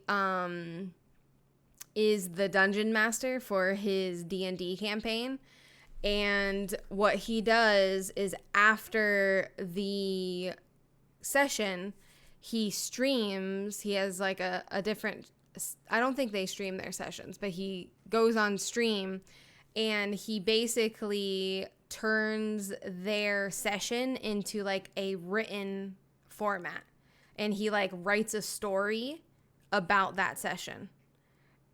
is the dungeon master for his D&D campaign. And what he does is after the session, he streams. He has like a different, I don't think they stream their sessions, but he goes on stream and he basically turns their session into like a written format. And he like writes a story about that session.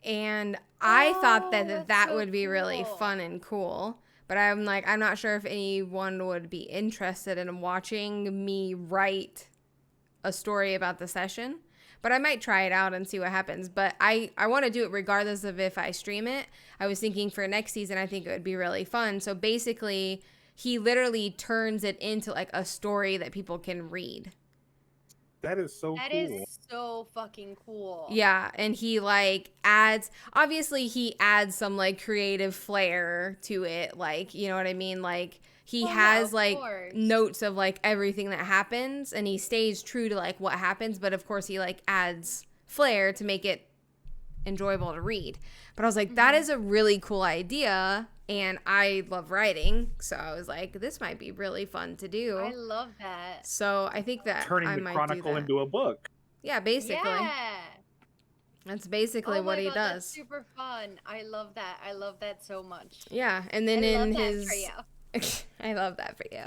And I thought that so would be really cool. fun and cool. But I'm like, I'm not sure if anyone would be interested in watching me write a story about the session. But I might try it out and see what happens. But I want to do it regardless of if I stream it. I was thinking for next season, I think it would be really fun. So basically, he literally turns it into like a story that people can read. That is so That cool. is so fucking cool. Yeah, and he like adds, obviously he adds some like creative flair to it, like, you know what I mean? Like he Well, yeah, has of like course. notes of like everything that happens, and he stays true to like what happens, but of course he like adds flair to make it enjoyable to read. But I was like, that is a really cool idea, and I love writing, so I was like, this might be really fun to do. I love that. So I think that Turning I the might chronicle do that. into a book. Yeah, basically. Yeah. That's basically Oh what my he God, does. That's super fun. I love that. I love that so much. Yeah, and then I in love that his for you. I love that for you.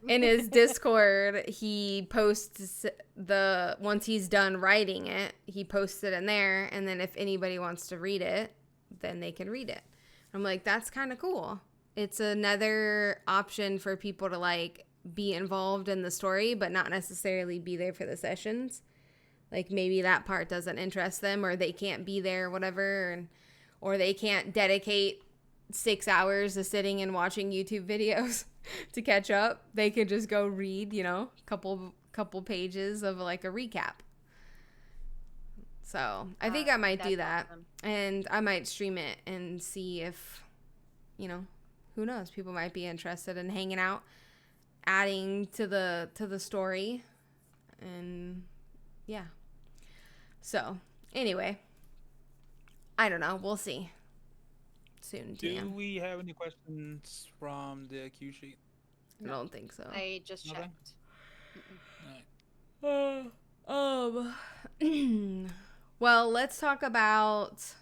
In his Discord, he posts once he's done writing it, he posts it in there, and then if anybody wants to read it, then they can read it. I'm like, that's kind of cool. It's another option for people to like be involved in the story, but not necessarily be there for the sessions. Like maybe that part doesn't interest them, or they can't be there, whatever, or they can't dedicate 6 hours to sitting and watching YouTube videos to catch up. They could just go read, you know, couple pages of like a recap. So I think I might do that's that, awesome. and I might stream it and see if, you know, who knows, people might be interested in hanging out, adding to the story, and yeah. So anyway, I don't know. We'll see soon. Do TM. we have any questions from the Q sheet? I don't think so. I just Okay. checked. Alright. Well, let's talk about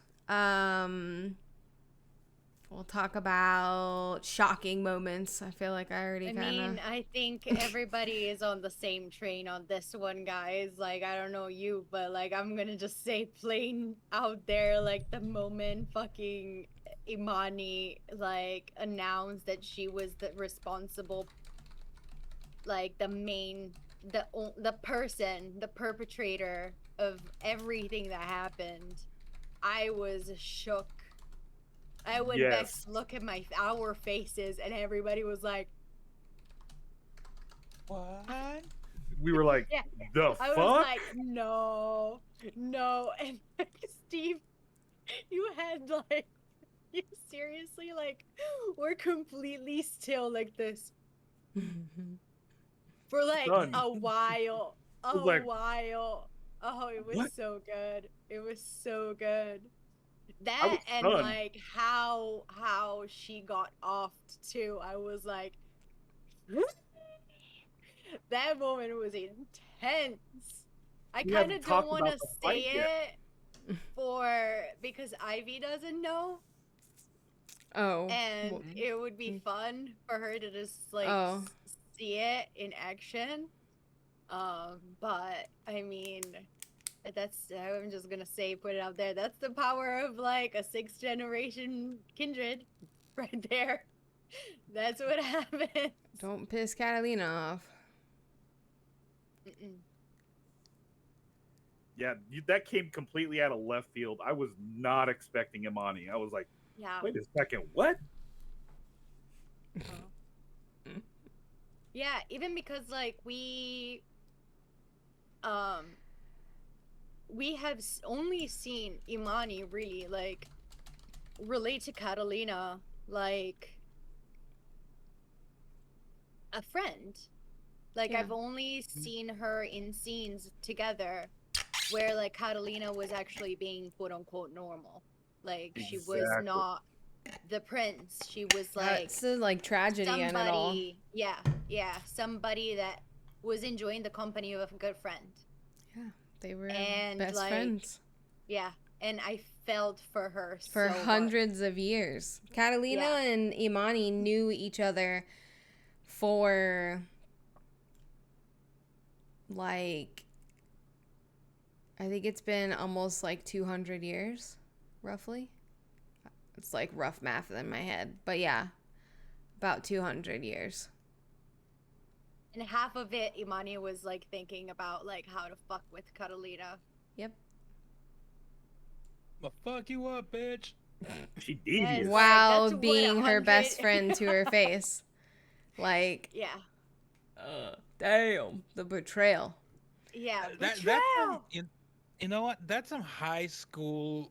we'll talk about shocking moments. I feel like I already I kind of mean, I think everybody is on the same train on this one, guys. Like, I don't know you, but like, I'm gonna just say plain out there, like the moment fucking Imani like announced that she was the responsible, like the main, the person, the perpetrator of everything that happened. I was shook. I went back Yes. to look at our faces, and everybody was like, What? We were like, Yeah, the I fuck? was like, no, and Steve, you had like, you seriously like, were completely still like this for like Done. a while, a was like, while. Oh, it was what? so good. It was so good. was That and stunned. like how she got offed too. I was like, that moment was intense. I We kind haven't of don't talked want to about the fight say yet. it because Ivy doesn't know, oh. and well, it would be fun for her to just like Oh. see it in action. But I mean, I'm just gonna say, put it out there. That's the power of like a 6th generation kindred, right there. That's what happened. Don't piss Catalina off. Mm-mm. Yeah, that came completely out of left field. I was not expecting Imani. I was like, Yeah. wait a second, what? Yeah, even because like we have only seen Imani really like relate to Catalina like a friend. Like Yeah. I've only seen her in scenes together where like Catalina was actually being quote unquote normal. Like she was Exactly. not the prince. She was like That's the like tragedy in it all. somebody, yeah, somebody that was enjoying the company of a good friend. Yeah, they were And best like, friends yeah, and I felt for her for so hundreds of years. Catalina Yeah. and Imani knew each other for like, I think it's been almost like 200 years, roughly. It's like rough math in my head, but yeah, about 200 years. And half of it, Imani was like thinking about like how to fuck with Catalina. Yep. But fuck you up, bitch. She Yes. devious. While that's what being her 100 best friend to her face. Like, Yeah, damn, the betrayal. yeah, That's betrayal. you know what? That's some high school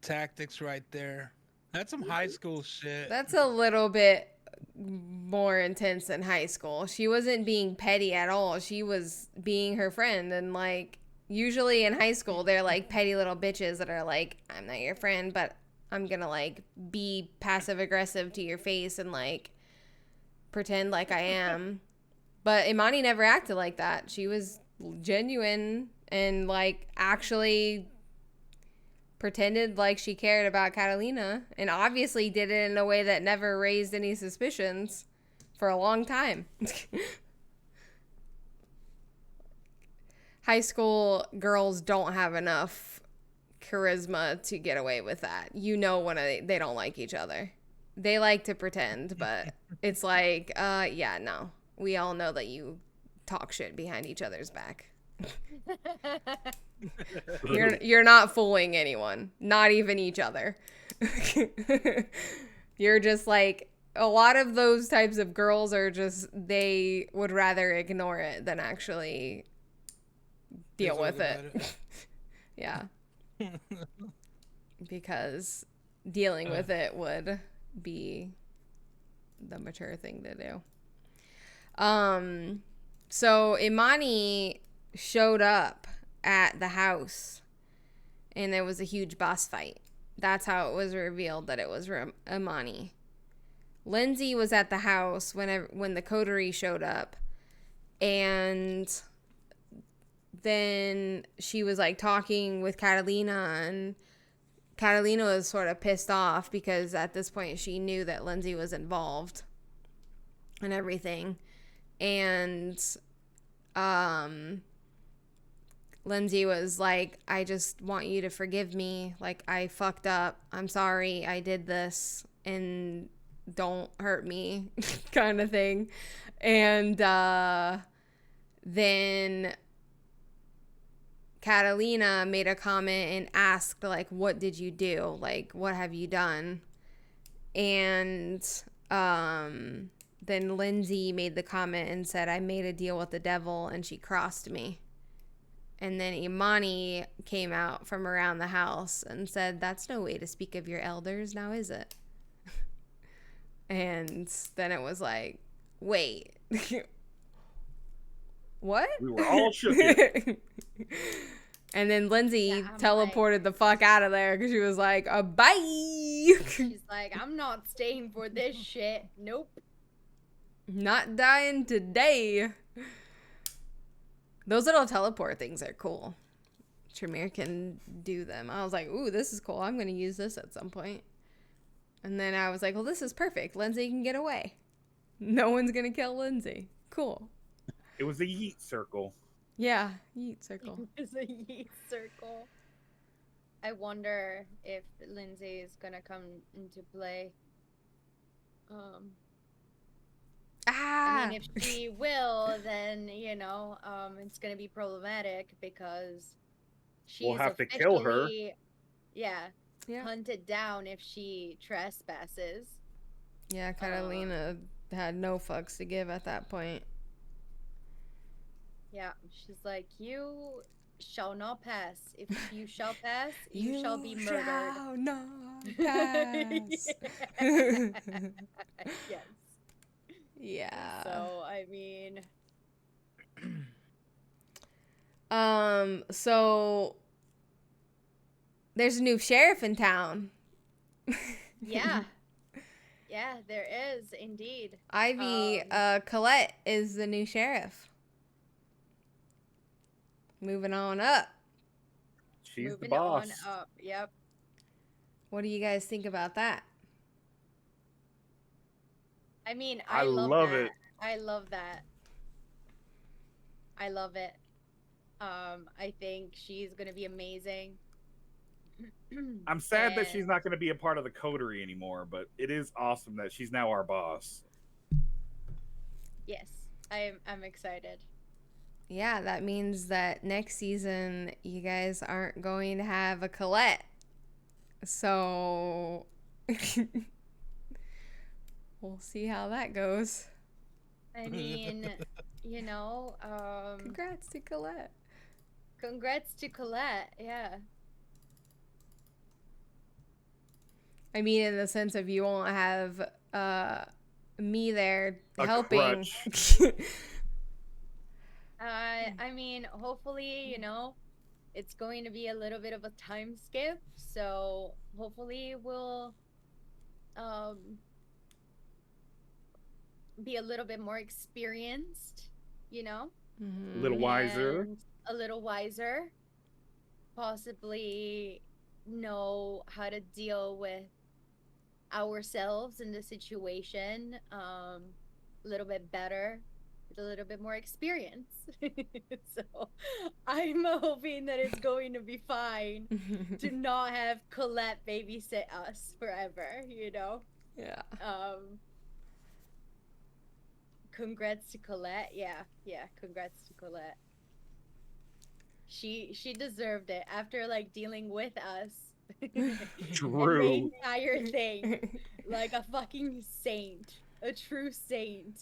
tactics right there. That's some high school shit. That's a little bit more intense than high school. She wasn't being petty at all. She was being her friend. And, like, usually in high school, they're like petty little bitches that are like, I'm not your friend, but I'm gonna, like, be passive aggressive to your face and, like, pretend like I am. But Imani never acted like that. She was genuine and, like, actually pretended like she cared about Catalina and obviously did it in a way that never raised any suspicions for a long time. High school girls don't have enough charisma to get away with that. You know when they don't like each other. They like to pretend, but it's like, yeah, no. We all know that you talk shit behind each other's back. You're not fooling anyone, not even each other. You're just like, a lot of those types of girls are just, they would rather ignore it than actually deal with it. Yeah. Because dealing with it would be the mature thing to do. So Imani showed up at the house and there was a huge boss fight. That's how it was revealed that it was Imani. Lindsay was at the house when the coterie showed up, and then she was like talking with Catalina, and Catalina was sort of pissed off because at this point she knew that Lindsay was involved and everything. And Lindsay was like, I just want you to forgive me. Like, I fucked up. I'm sorry. I did this and don't hurt me kind of thing. And then Catalina made a comment and asked, like, what did you do? Like, what have you done? And then Lindsay made the comment and said, I made a deal with the devil and she crossed me. And then Imani came out from around the house and said, that's no way to speak of your elders, now is it? And then it was like, wait, what? We were all shook here. And then Lindsay Yeah, I'm teleported the fuck out of there because she was like, bye. She's like, I'm not staying for this shit. Nope. Not dying today. Those little teleport things are cool. Tremere can do them. I was like, ooh, this is cool. I'm going to use this at some point. And then I was like, well, this is perfect. Lindsay can get away. No one's going to kill Lindsay. Cool. It was a yeet circle. Yeah, yeet circle. It's a yeet circle. I wonder if Lindsay is gonna come into play. I mean, if she will, then it's gonna be problematic because she's We'll have to kill her. Yeah, Yeah. hunted down if she trespasses. Yeah, Catalina had no fucks to give at that point. Yeah, she's like, you shall not pass. If you shall pass, you shall be murdered. Shall not pass. Yes. Yeah. So, I mean, So there's a new sheriff in town. Yeah. Yeah, there is indeed. Ivy, Colette is the new sheriff. Moving on up. She's the Moving boss. on up. Yep. What do you guys think about that? I mean, I I love love that. it. I love that. I love it. I think she's gonna be amazing. I'm sad that And she's not going to be a part of the coterie anymore, but it is awesome that she's now our boss. yes, I'm excited. Yeah, that means that next season you guys aren't going to have a Colette. So we'll see how that goes. I mean, you know, Congrats to Colette. congrats to Colette. Yeah. I mean, in the sense of you won't have me there A helping. crutch. I mean, hopefully, you know, it's going to be a little bit of a time skip, so hopefully we'll um be a little bit more experienced, you know, A little wiser. and a little wiser, possibly know how to deal with ourselves in the situation a little bit better, with a little bit more experience. So I'm hoping that it's going to be fine to not have Colette babysit us forever, you know. Yeah. Congrats to Colette. Yeah, congrats to Colette. She deserved it after like dealing with us. True. The entire thing. Like a fucking saint. A true saint.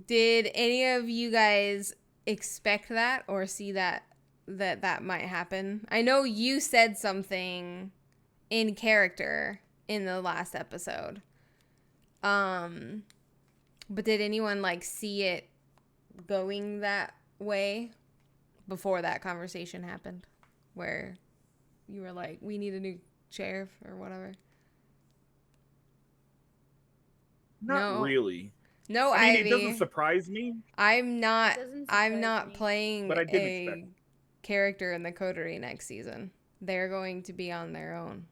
Did any of you guys expect that or see that might happen? I know you said something in character in the last episode. But did anyone like see it going that way before that conversation happened where you were like, we need a new sheriff or whatever? Not No. really. No, I mean, Ivy. it doesn't surprise me. I'm not Doesn't I'm surprise not me. playing But I didn't a expect it. character in the coterie next season. They're going to be on their own.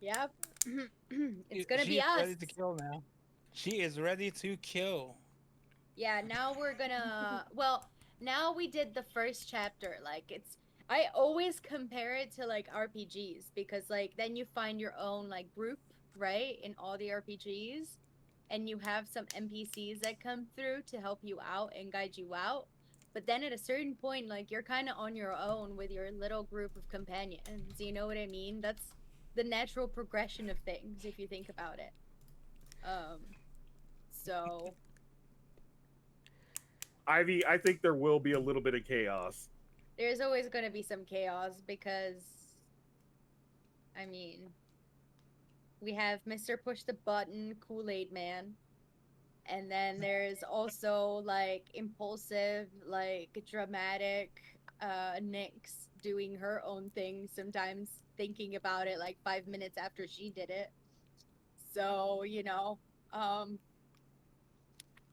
Yep. It's gonna be She's us. ready to kill now. She is ready to kill. Yeah, now we're gonna well, now we did the first chapter. Like it's I always compare it to like RPGs because like then you find your own like group, right? In all the RPGs. And you have some NPCs that come through to help you out and guide you out. But then at a certain point, like you're kind of on your own with your little group of companions. You know what I mean? That's the natural progression of things if you think about it. So Ivy, I think there will be a little bit of chaos. there's always going to be some chaos because, I mean, we have Mr. Push the Button Kool-Aid Man. And then there's also like impulsive, like dramatic Nyx doing her own thing, sometimes thinking about it like 5 minutes after she did it. So, you know,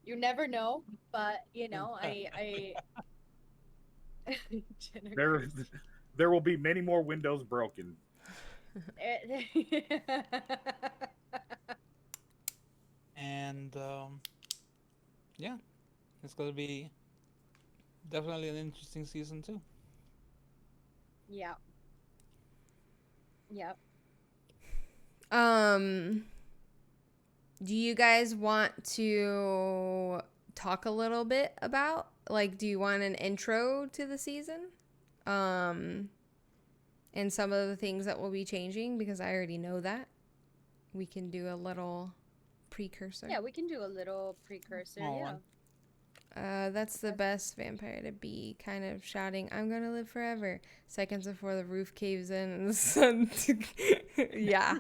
you never know, but you know, I Jenna There will be many more windows broken. And yeah, it's gonna be definitely an interesting season too. Yeah. Yep. Do you guys want to talk a little bit about, like, do you want an intro to the season? And some of the things that will be changing, because I already know that. We can do a little precursor. Yeah, we can do a little precursor. Small Yeah. one. That's the best vampire to be, kind of shouting, "I'm gonna live forever," seconds before the roof caves in and the sun. Yeah.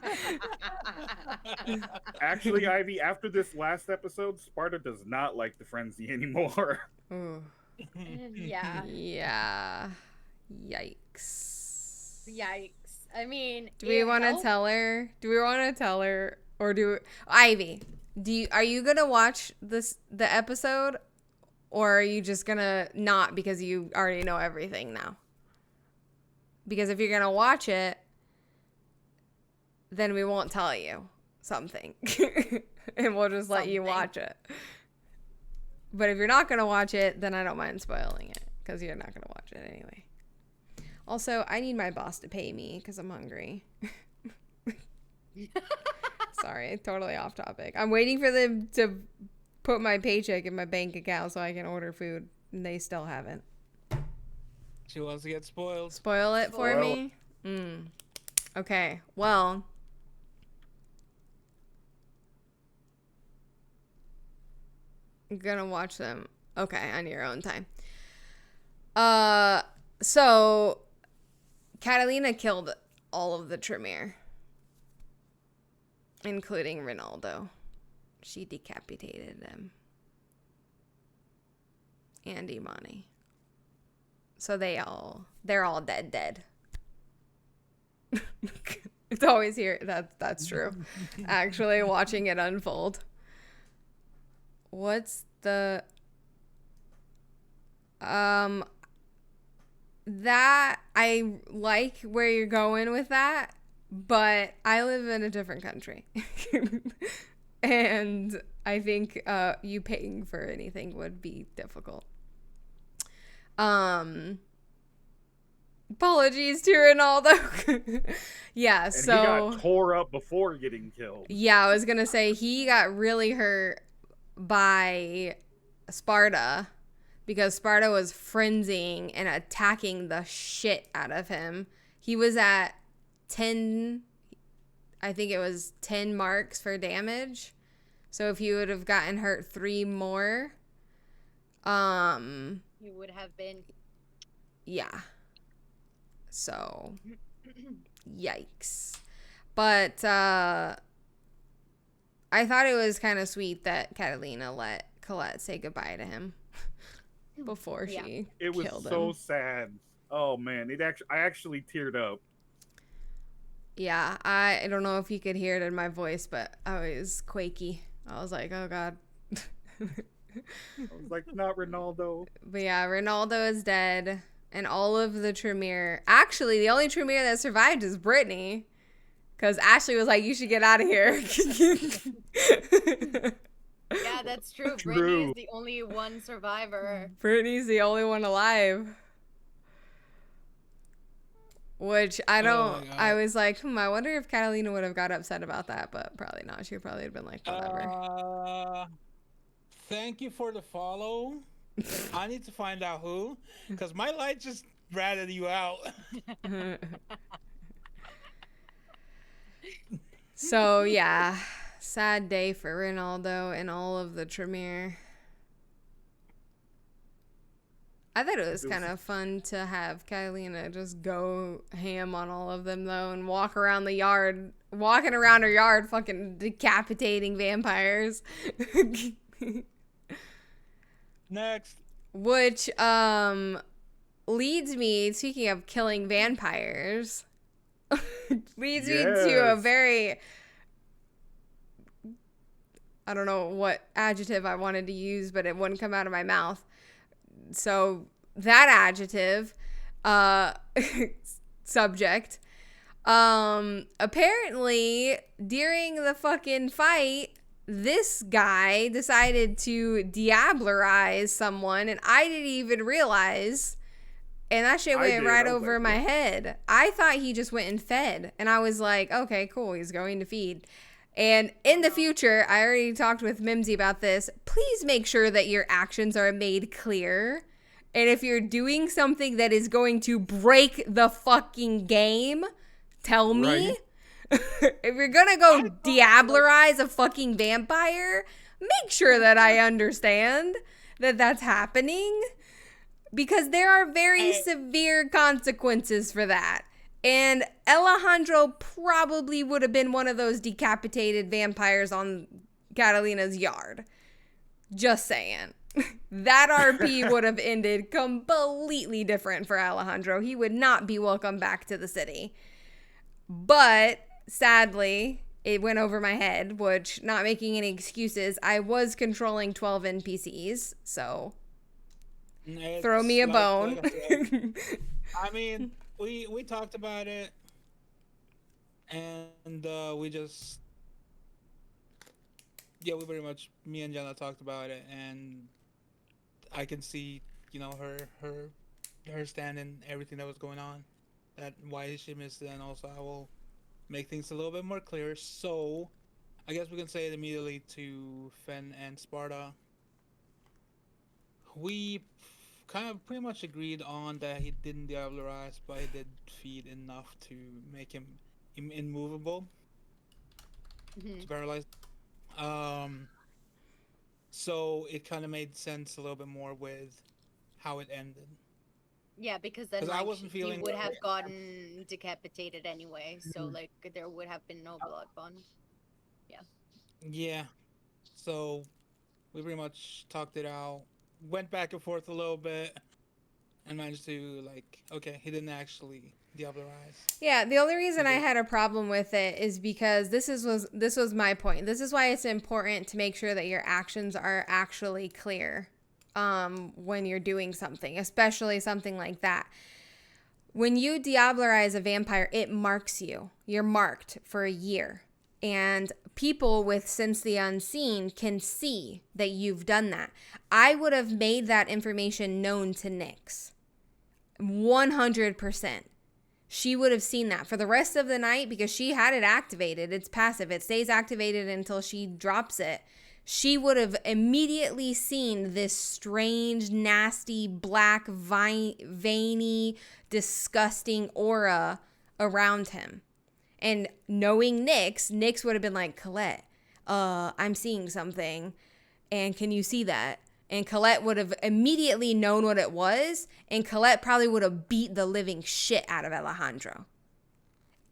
Actually, Ivy, after this last episode, Sparta does not like the frenzy anymore. Ooh. Yeah. Yeah. Yikes. Yikes. I mean, Do we it want to helped. tell her? Do we want to tell her, or Ivy? Are you gonna watch the episode, or are you just gonna not because you already know everything now? Because if you're gonna watch it, then we won't tell you something, and we'll just let you Something. watch it. But if you're not gonna watch it, then I don't mind spoiling it because you're not gonna watch it anyway. Also, I need my boss to pay me because I'm hungry. Sorry, totally off topic. I'm waiting for them to put my paycheck in my bank account so I can order food, and they still haven't. She wants to get spoiled. Spoil it for Spoil me? Okay, well. I'm gonna watch them. Okay, on your own time. So Catalina killed all of the Tremere, including Ronaldo. She decapitated them. And Imani. So they're all dead. It's always here. That's true. Actually watching it unfold. What's the that I like where you're going with that, but I live in a different country. And I think you paying for anything would be difficult. Apologies to Ronaldo. Yeah, And so he got tore up before getting killed. yeah, I was gonna say he got really hurt by Sparta because Sparta was frenzying and attacking the shit out of him. He was at 10, I think it was 10 marks for damage. So if he would have gotten hurt 3 more, You would have been. yeah. So, yikes. But I thought it was kind of sweet that Catalina let Colette say goodbye to him before Yeah. she It was killed so him. sad. Oh man, I actually teared up. Yeah, I don't know if you could hear it in my voice, but I was quaky. I was like, oh God. I was like, not Ronaldo. But yeah, Ronaldo is dead. And all of the Tremere. Actually, the only Tremere that survived is Brittany. Because Ashley was like, you should get out of here. Yeah, that's true. True. Brittany is the only one survivor. Brittany's the only one alive. Which I don't. my God. I was like, I wonder if Catalina would have got upset about that, but probably not. She probably have been like, whatever. Thank you for the follow. I need to find out who, because my light just ratted you out. So yeah, sad day for Ronaldo and all of the Tremere. I thought it was kind of fun to have Catalina just go ham on all of them though, and walking around her yard, fucking decapitating vampires. Next. Which leads me, speaking of killing vampires, leads me to a Yes. very, I don't know what adjective I wanted to use, but it wouldn't come out of my mouth. So that adjective, subject, apparently during the fucking fight, this guy decided to diablerize someone, and I didn't even realize, and that shit I went did. right I was over like, my what? head. I thought he just went and fed, and I was like, okay, cool, he's going to feed. And in the future, I already talked with Mimsy about this, please make sure that your actions are made clear. And if you're doing something that is going to break the fucking game, tell me. Right. If you're gonna go diablerize a fucking vampire, make sure that I understand that that's happening. Because there are very severe consequences for that. And Alejandro probably would have been one of those decapitated vampires on Catalina's yard. Just saying. That RP would have ended completely different for Alejandro. He would not be welcome back to the city. But sadly, it went over my head, which, not making any excuses, I was controlling 12 NPCs, so throw me a bone. Like I said, I mean, we talked about it, and we just we pretty much, me and Jenna talked about it, and I can see, her stand in everything that was going on, that why she missed it, and also I will make things a little bit more clear. So, I guess we can say it immediately to Fen and Sparta. We kind of pretty much agreed on that he didn't diablerize, but he did feed enough to make him immovable, Mhm. to paralyze. Um, so it kind of made sense a little bit more with how it ended. Yeah, because then 'Cause I like wasn't he feeling would well. have gotten decapitated anyway, so Mhm. like there would have been no blood bond. Yeah. So we pretty much talked it out, went back and forth a little bit, and managed to okay, he didn't actually diablerize. Yeah, the only reason I did. had a problem with it is because this was my point. This is why it's important to make sure that your actions are actually clear when you're doing something, especially something like that. When you diablerize a vampire, it marks you. You're marked for a year. And people with Sense the Unseen can see that you've done that. I would have made that information known to Nyx. 100%. She would have seen that for the rest of the night because she had it activated. It's passive. It stays activated until she drops it. She would have immediately seen this strange, nasty, black, veiny, disgusting aura around him. And knowing Nyx would have been like, Colette, I'm seeing something. And can you see that? And Colette would have immediately known what it was. And Colette probably would have beat the living shit out of Alejandro.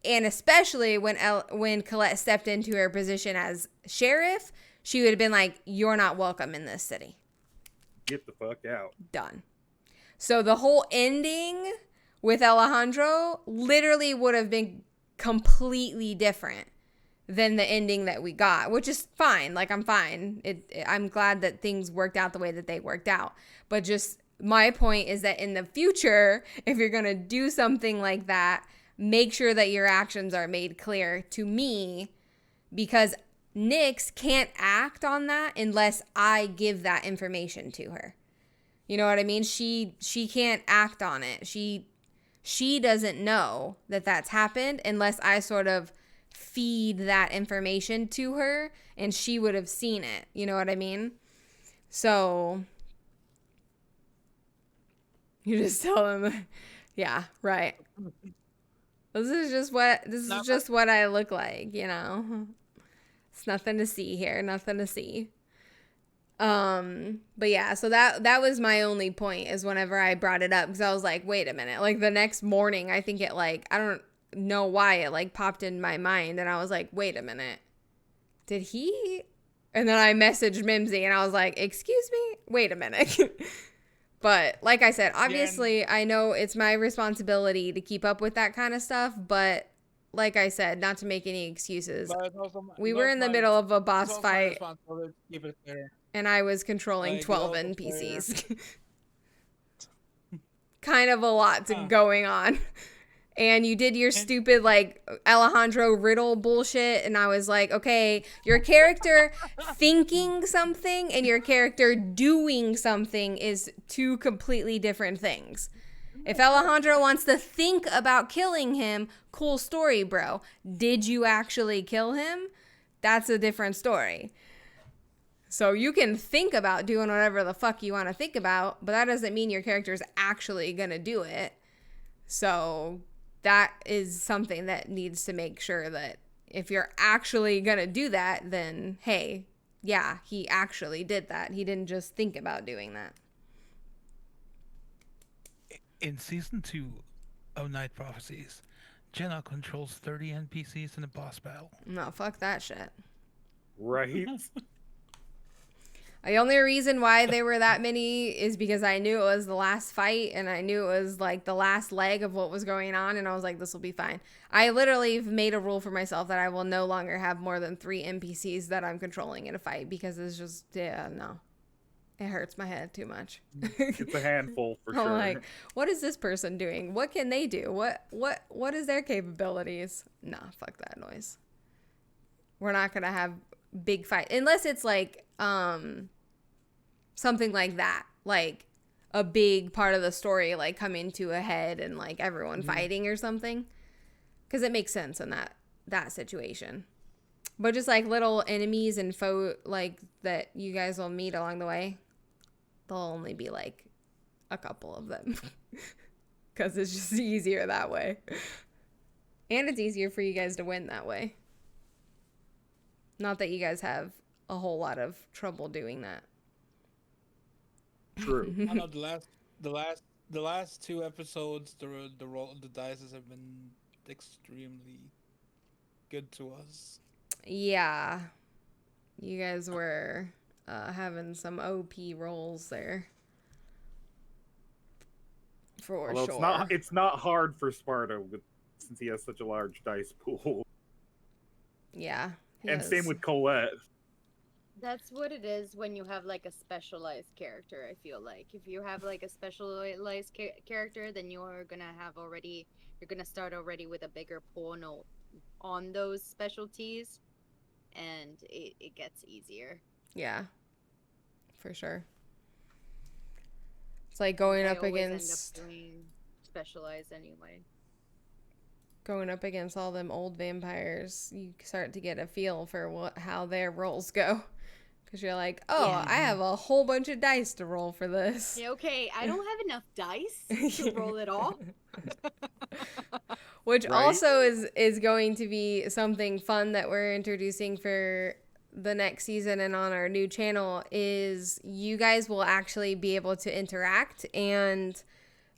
And especially when Colette stepped into her position as sheriff, she would have been like, you're not welcome in this city. Get the fuck out. Done. So the whole ending with Alejandro literally would have been completely different than the ending that we got, which is fine. Like, I'm fine. I'm glad that things worked out the way that they worked out. But just my point is that in the future, if you're going to do something like that, make sure that your actions are made clear to me, because Nyx can't act on that unless I give that information to her. You know what I mean? She can't act on it. She doesn't know that that's happened unless I sort of feed that information to her, and she would have seen it. You know what I mean? So you just tell them, yeah, right. This is just what I look like, you know. It's nothing to see here, nothing to see. But yeah, so that was my only point, is whenever I brought it up, because I was like, wait a minute. Like the next morning, I think it I don't know why it popped in my mind, and I was like, wait a minute, did he? And then I messaged Mimsy and I was like, excuse me, wait a minute. But like I said, obviously I know it's my responsibility to keep up with that kind of stuff, but like I said, not to make any excuses, we were in the middle of a boss fight and I was controlling 12 NPCs. Kind of a lot going on. And you did your stupid Alejandro riddle bullshit, and I was like, okay, your character thinking something and your character doing something is two completely different things. If Alejandro wants to think about killing him, cool story, bro. Did you actually kill him? That's a different story. So you can think about doing whatever the fuck you want to think about, but that doesn't mean your character's actually gonna do it. So that is something that needs to make sure that if you're actually gonna do that, then hey, yeah, he actually did that. He didn't just think about doing that. In season 2 of Night Prophecies, Jenna controls 30 NPCs in a boss battle. No, fuck that shit. Right? The only reason why there were that many is because I knew it was the last fight and I knew it was like the last leg of what was going on, and I was like, this will be fine. I literally made a rule for myself that I will no longer have more than 3 NPCs that I'm controlling in a fight because it's just, no. It hurts my head too much. It's a handful for I'm sure. like, what is this person doing? What can they do? What is their capabilities? Nah, fuck that noise. We're not gonna have big fight unless it's like something like that, like a big part of the story like coming to a head and like everyone fighting or something, because it makes sense in that situation. But just like little enemies and foe like that you guys will meet along the way, there'll only be like a couple of them because it's just easier that way, and it's easier for you guys to win that way. Not that you guys have a whole lot of trouble doing that. True. I know the last 2 episodes, the dices have been extremely good to us. Yeah, you guys were having some OP rolls there. For Although sure. it's not hard for Sparta since he has such a large dice pool. Yeah. And yes. same with Colette. That's what it is when you have like a specialized character. I feel like if you have like a specialized character, then you're gonna start already with a bigger pool on those specialties, and it gets easier. Yeah, for sure. It's like going I up always against end up doing specialized anyway. Going up against all them old vampires. You start to get a feel for how their rolls go. Because you're like, oh, Yeah. I have a whole bunch of dice to roll for this. Yeah, okay, I don't have enough dice to roll it all. Which Right? also is going to be something fun that we're introducing for the next season and on our new channel, is you guys will actually be able to interact and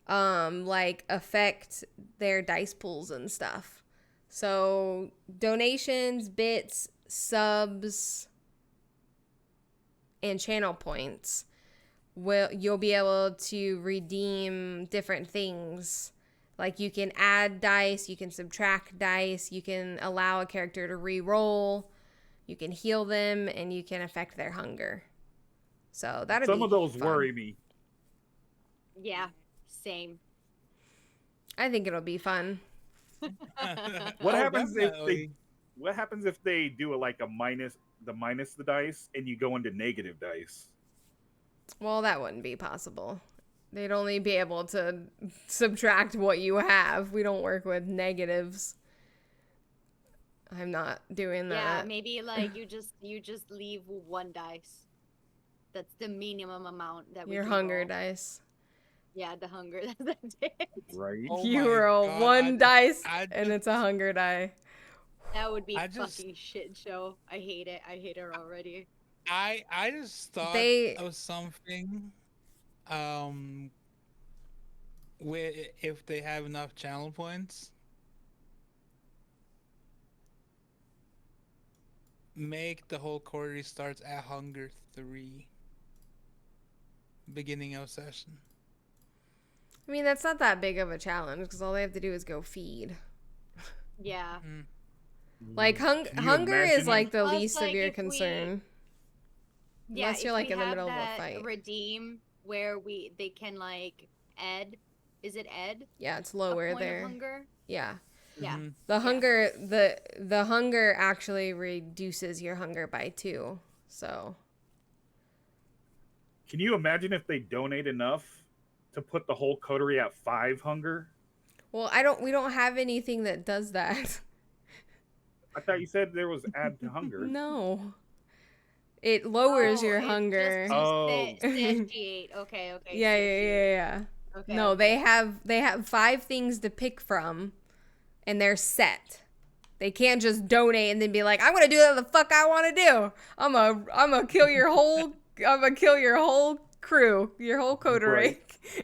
like affect their dice pools and stuff. So donations, bits, subs, and channel points, you'll be able to redeem different things. Like you can add dice, you can subtract dice, you can allow a character to re-roll, you can heal them, and you can affect their hunger. So that'd be Some of those fun. worry me. Yeah, same. I think it'll be fun. What Oh, happens definitely. What happens if they do a minus the dice and you go into negative dice? Well, that wouldn't be possible. They'd only be able to subtract what you have. We don't work with negatives. I'm not doing Yeah, that. maybe like you just leave 1 dice. That's the minimum amount that we Your can hunger roll. dice. Yeah, the hunger. That's it. Right? Oh You my roll God, 1 dice, I and just- it's a hunger die. That would be I just- fucking shit show. I hate it. I hate it already. I just thought They- of something. Where if they have enough channel points, make the whole quarter starts at hunger 3. Beginning of session. I mean, that's not that big of a challenge because all they have to do is go feed. Yeah. Like Can you hunger is imagine like the Plus, least of like, your if we- concern. Yeah, Unless you're if like we in the have middle of a that fight. redeem where they can like ed. Is it ed? Yeah, it's A lower point of there. hunger? Yeah. Yeah. Mhm. The hunger the hunger actually reduces your hunger by 2. So Can you imagine if they donate enough to put the whole coterie at 5 hunger? well, we don't have anything that does that. I thought you said there was add to hunger. No. It lowers Oh, your it's hunger. Just to Oh. satiate. Okay. Yeah. satiate. Okay. No, okay. they have 5 things to pick from, and they're set. They can't just donate and then be like, I'm gonna do whatever the fuck I want to do. I'm gonna kill your whole crew, your whole coterie,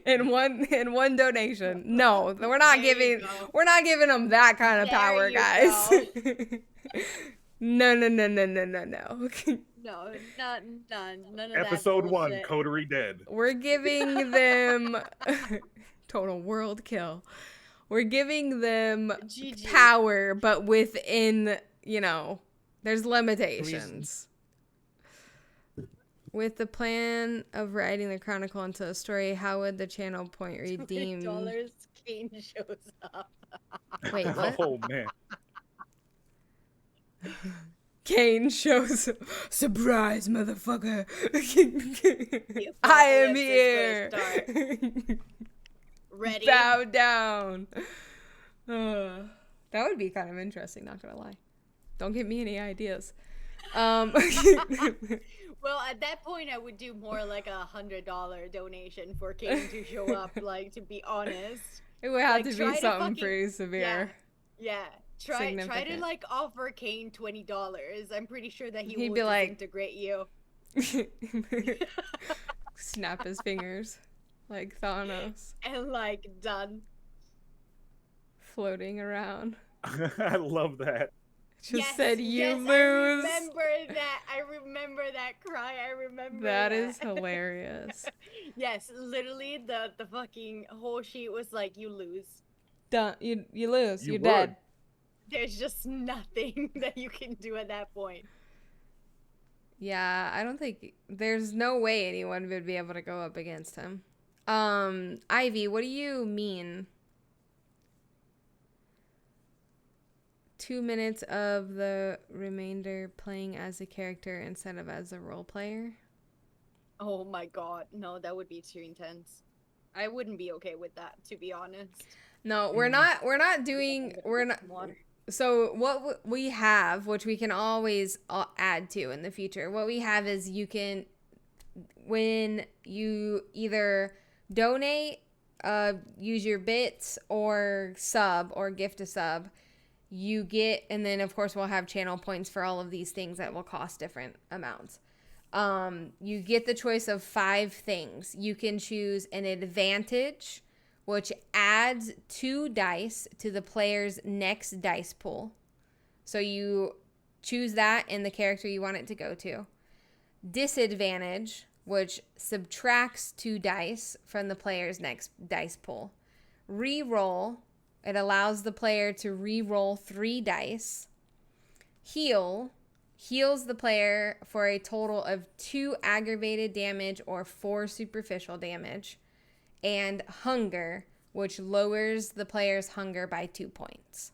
in one donation. No, we're not There you giving go. them that kind of There power, you guys. No. No, none of that Episode 1, bullshit. Coterie dead. We're giving them total world kill. We're giving them GG. power, but within, there's limitations. With the plan of writing the chronicle into a story, how would the channel point redeem? $20 Kane shows up. Wait, what? Oh man. Kane shows surprise, motherfucker. The I am apocalypse is here. gonna start. Ready? Bow down. That would be kind of interesting, not gonna lie. Don't give me any ideas. Well, at that point, I would do more like $100 donation for Kane to show up. Like, to be honest, It would have Like, to try be to something fucking- pretty severe. yeah. Try to Significant. like offer Kane $20. I'm pretty sure that He'd will be like- disintegrate you. Snap his fingers like Thanos, And like done. floating around. I love that. Just said you yes, lose. I remember that cry. I remember That is hilarious. Yes, literally the fucking whole sheet was like, you lose. Done. You lose. You You're would. dead. There's just nothing that you can do at that point. Yeah, I don't think there's no way anyone would be able to go up against him. Ivy, what do you mean? 2 minutes of the remainder playing as a character instead of as a role player? Oh my god, no, that would be too intense. I wouldn't be okay with that, to be honest. No, we're not doing, we're not. Water. So what we have, which we can always add to in the future, what we have is you can, when you either donate, use your bits or sub or gift a sub, you get, and then of course we'll have channel points for all of these things that will cost different amounts. You get the choice of 5 things. You can choose an advantage, which adds 2 dice to the player's next dice pool. So you choose that in the character you want it to go to. Disadvantage, which subtracts 2 dice from the player's next dice pool. Reroll, it allows the player to re-roll 3 dice. Heal, heals the player for a total of 2 aggravated damage or 4 superficial damage. And hunger, which lowers the player's hunger by 2 points.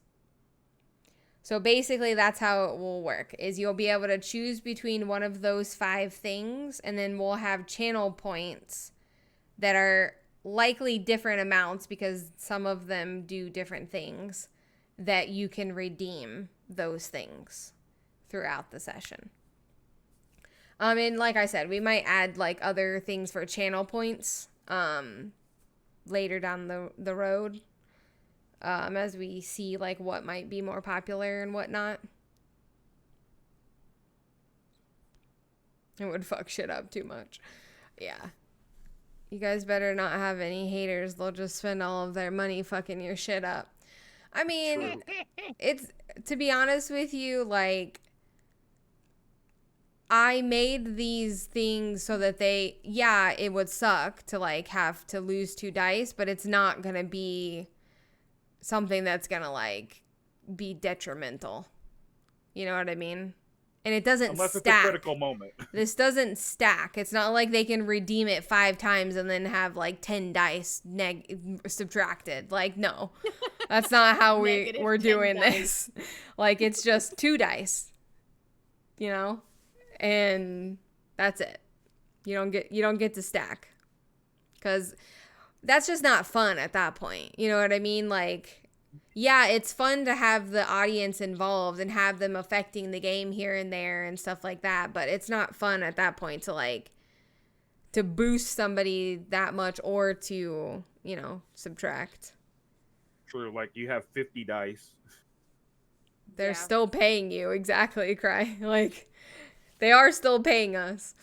So basically that's how it will work, is you'll be able to choose between one of those 5 things, and then we'll have channel points that are likely different amounts because some of them do different things that you can redeem those things throughout the session. And like I said, we might add like other things for channel points later down the road as we see like what might be more popular and whatnot. It would fuck shit up too much. Yeah. You guys better not have any haters. They'll just spend all of their money fucking your shit up. I mean, it's, to be honest with you, like, I made these things so that it would suck to like have to lose 2 dice, but it's not going to be something that's going to like be detrimental. You know what I mean? And it doesn't Unless stack. it's a critical moment. This doesn't stack. It's not like they can redeem it 5 times and then have like 10 dice subtracted. Like, no. That's not how we're doing this. Like, it's just 2 dice. You know? And that's it. You don't get to stack. Cuz that's just not fun at that point. You know what I mean? Like, yeah, it's fun to have the audience involved and have them affecting the game here and there and stuff like that, but it's not fun at that point to like to boost somebody that much or to, subtract. True, like you have 50 dice. They're still paying you, exactly, Cry. Like, they are still paying us.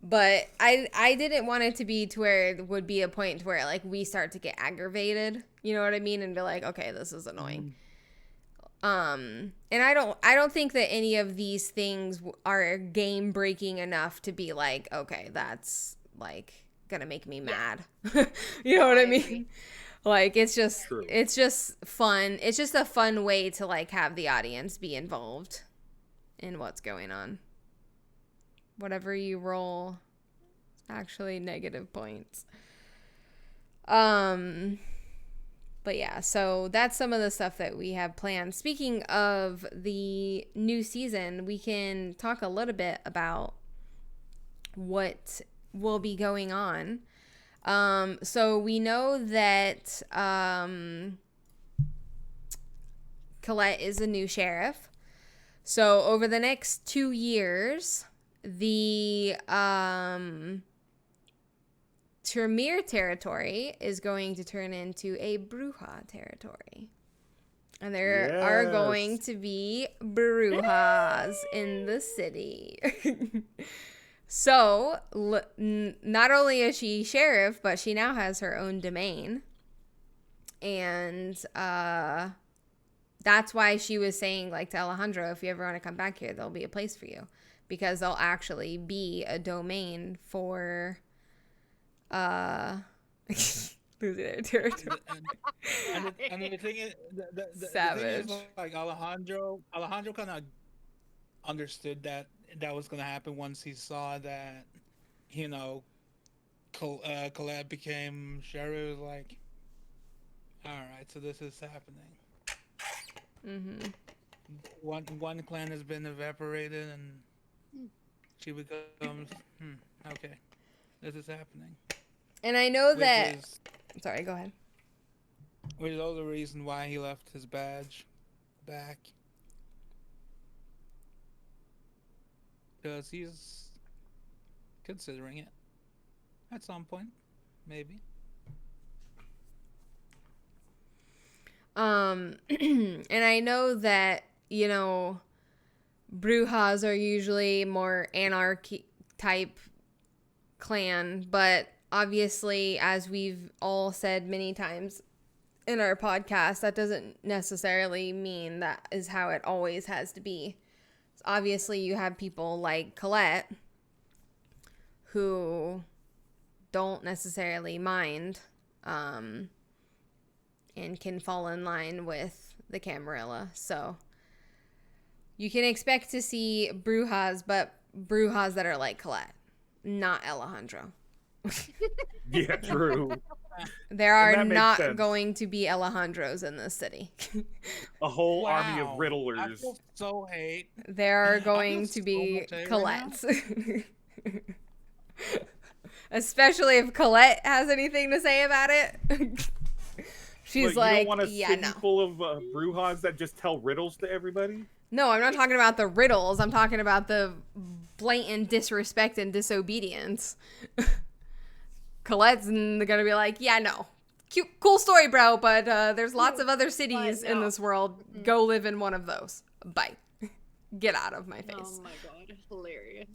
But I didn't want it to be to where it would be a point to where like we start to get aggravated, you know what I mean, and be like, okay, this is annoying. And I don't think that any of these things are game breaking enough to be like, okay, that's like gonna make me mad. You know what I mean? agree. Like it's just True. fun. It's just a fun way to like have the audience be involved in what's going on. Whatever you roll, it's actually negative points. But yeah, so that's some of the stuff that we have planned. Speaking of the new season, we can talk a little bit about what will be going on. So we know that Colette is a new sheriff. So over the next 2 years, the Tremere territory is going to turn into a Bruja territory. And there are going Yes. to be Brujas in the city. So, not only is she sheriff, but she now has her own domain. And that's why she was saying, like, to Alejandro, if you ever want to come back here, there'll be a place for you. Because there'll actually be a domain for losing their territory. And the thing is, the thing is, Savage. like Alejandro kind of understood that was gonna happen once he saw that, you know, Colette became sheriff. It was like, all right, so this is happening. Mm-hmm. One clan has been evaporated, and she becomes okay. This is happening. And I know Which that. is Sorry, go ahead. which is also the reason why he left his badge back. Because he's considering it at some point, maybe. And I know that, you know, Brujas are usually more anarchy type clan, but obviously, as we've all said many times in our podcast, that doesn't necessarily mean that is how it always has to be. Obviously, you have people like Colette who don't necessarily mind and can fall in line with the Camarilla. So you can expect to see Brujas, but Brujas that are like Colette, not Alejandro. Yeah, true. There And are that makes not sense. going to be Alejandros in this city. A whole army of I riddlers. feel so hate. There are I going feel to so be much hate right Colettes. Especially if Colette has anything to say about it. She's What, you don't like, want a yeah, city no. full of Brujas that just tell riddles to everybody? No, I'm not talking about the riddles. I'm talking about the blatant disrespect and disobedience. Colette's gonna be like, yeah, no. Cute, cool story, bro, but there's lots of other cities in no. this world. Go live in one of those. Bye. Get out of my face. Oh my god, hilarious.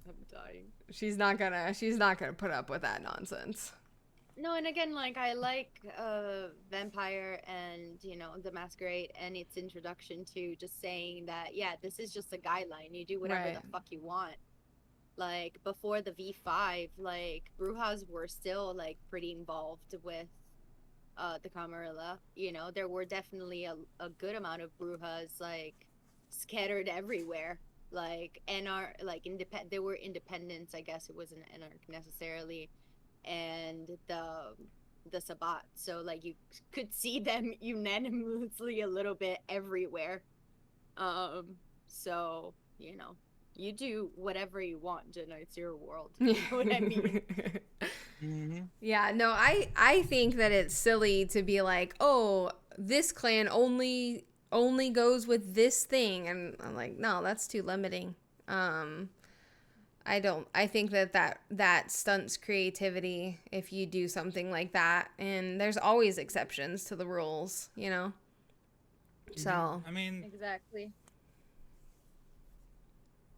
I'm dying. She's not gonna put up with that nonsense. No, and again, like I like Vampire and the Masquerade and its introduction to just saying that this is just a guideline. You do whatever Right. the fuck you want. Like before the V5, like Brujas were still like pretty involved with the Camarilla. There were definitely a good amount of Brujas like scattered everywhere. Like there were independents, I guess it wasn't anarch necessarily, and the Sabbat. So like you could see them unanimously a little bit everywhere. So you do whatever you want, Jenna. It's your world. You know what I mean? Mm-hmm. Yeah, no, I think that it's silly to be like, oh, this clan only goes with this thing, and I'm like, no, that's too limiting. I think that stunts creativity if you do something like that, and there's always exceptions to the rules, you know. So I mean, Exactly.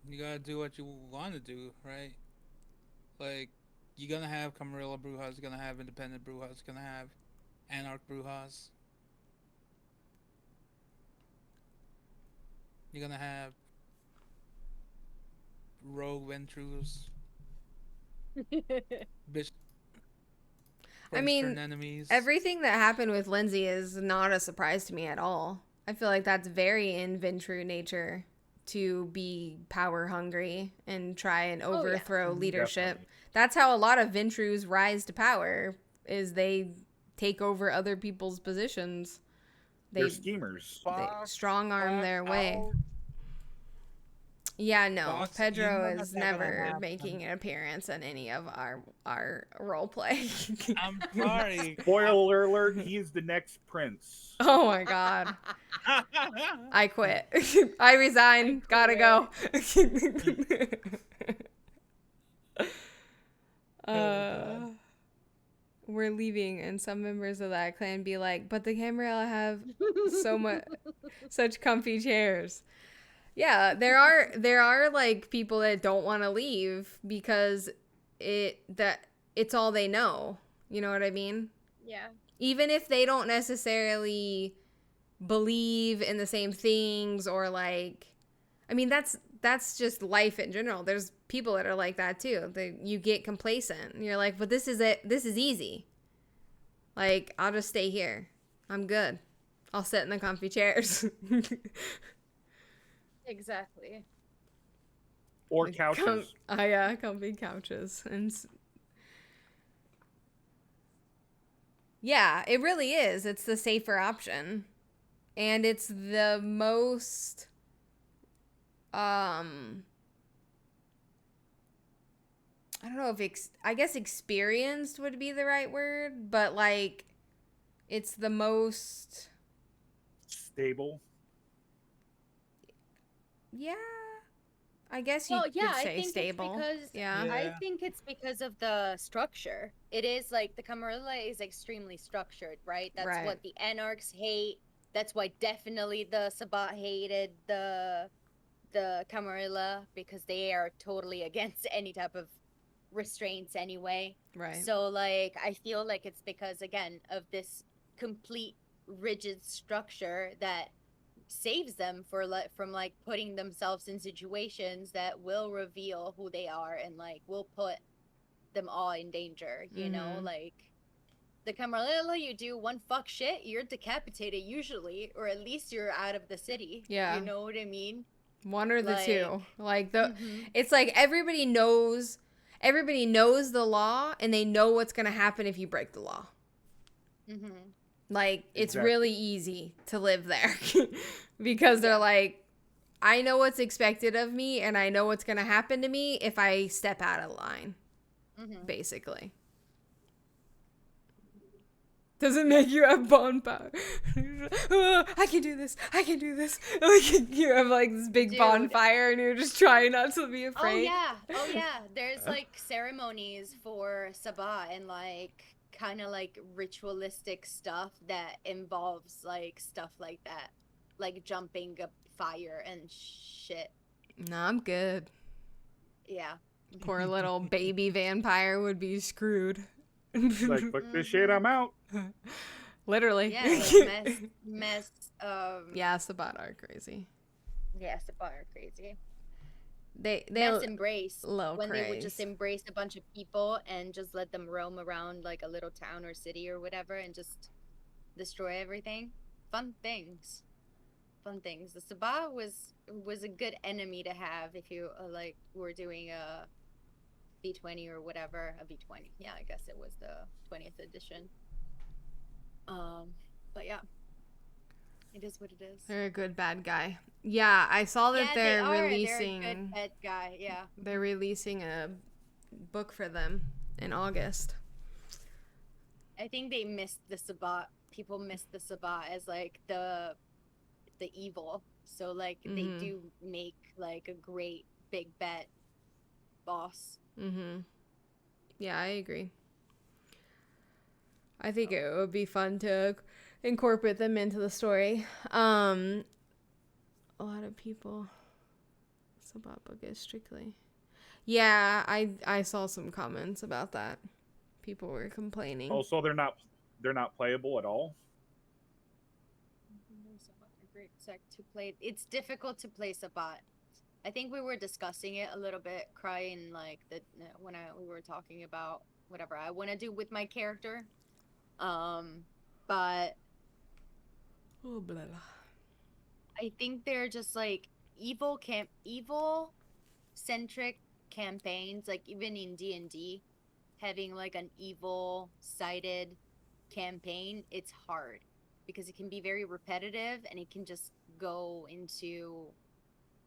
you gotta do what you want to do, right? Like, you're gonna have Camarilla Brujas, you're gonna have independent Brujas, you're gonna have Anarch Brujas. You're gonna have rogue Ventrus, bitch. I First mean, turn enemies. everything that happened with Lindsay is not a surprise to me at all. I feel like that's very in Ventru nature to be power hungry and try and Oh, yeah. overthrow leadership. Definitely. That's how a lot of Ventrus rise to power, is they take over other people's positions. They're They schemers. strong arm their way. Out. Yeah, no. Fox, you Pedro know is that gonna never happen. making an appearance in any of our role play. I'm sorry. Spoiler alert, he is the next prince. Oh my god. I quit. I resign. Gotta go. God. We're leaving, and some members of that clan be like, "But the Camarilla have so much, such comfy chairs." Yeah, there are like people that don't want to leave because it's all they know. You know what I mean? Yeah. Even if they don't necessarily believe in the same things, or like, I mean, that's just life in general. There's people that are like that too. You get complacent and you're like, but this is it, this is easy, like I'll just stay here, I'm good, I'll sit in the comfy chairs. Exactly. Or couches. Yeah, comfy couches. And yeah, it really is, it's the safer option, and it's the most I don't know if I guess experienced would be the right word, but like it's the most Stable. yeah, I guess you Well, yeah, could I say think stable. it's because Yeah. I Yeah. think it's because of the structure. It is like the Camarilla is extremely structured, right? That's Right. what the Anarchs hate. That's why definitely the Sabbat hated the Camarilla, because they are totally against any type of restraints anyway. Right. So like I feel like it's because again of this complete rigid structure that saves them from like putting themselves in situations that will reveal who they are and like will put them all in danger, you know? Mhm. Like the Camarilla, you do one fuck shit, you're decapitated usually, or at least you're out of the city. Yeah. You know what I mean? One or the two. Like the Mhm. it's like everybody knows the law, and they know what's going to happen if you break the law. Mhm. Like it's Exactly. really easy to live there because they're Yeah. like, I know what's expected of me, and I know what's going to happen to me if I step out of line, Mhm. basically. Doesn't make you have bonfire. I can do this. I can do this. Like you have like this big Dude. bonfire, and you're just trying not to be Oh afraid. yeah. Oh yeah. There's like ceremonies for Sabbat and like kind of like ritualistic stuff that involves like stuff like that. Like jumping a fire and shit. No, I'm good. Yeah. Poor little baby vampire would be screwed. Like, fuck this shit, I'm out. Literally. Yeah, like mess Yeah, Sabat are crazy. yeah, Sabbat are crazy. They Mass embrace, low when they would just craze. embrace a bunch of people and just let them roam around like a little town or city or whatever and just destroy everything. Fun things. The Sabbat was a good enemy to have if you like were doing a V20 or whatever. A V20, yeah, I guess it was the 20th edition. But yeah, it is what it is. They're a good bad guy. Yeah, I saw that Yeah, they're they are. releasing. They're a good pet guy. Yeah. They're releasing a book for them in August. I think they missed the Sabbat. People missed the Sabbat as like the evil. So like they Mhm. do make like a great big bet boss. Mhm. Yeah, I agree. I think it would be fun to incorporate them into the story. A lot of people. Sabat book is strictly. Yeah, I saw some comments about that. People were complaining. Oh, so they're not playable at all. sec to play. It's difficult to play Sabat. I think we were discussing it a little bit, crying like the when we were talking about whatever I want to do with my character. But Oh, blah, blah. I think they're just like evil centric campaigns, like even in D&D, having like an evil sided campaign, it's hard because it can be very repetitive and it can just go into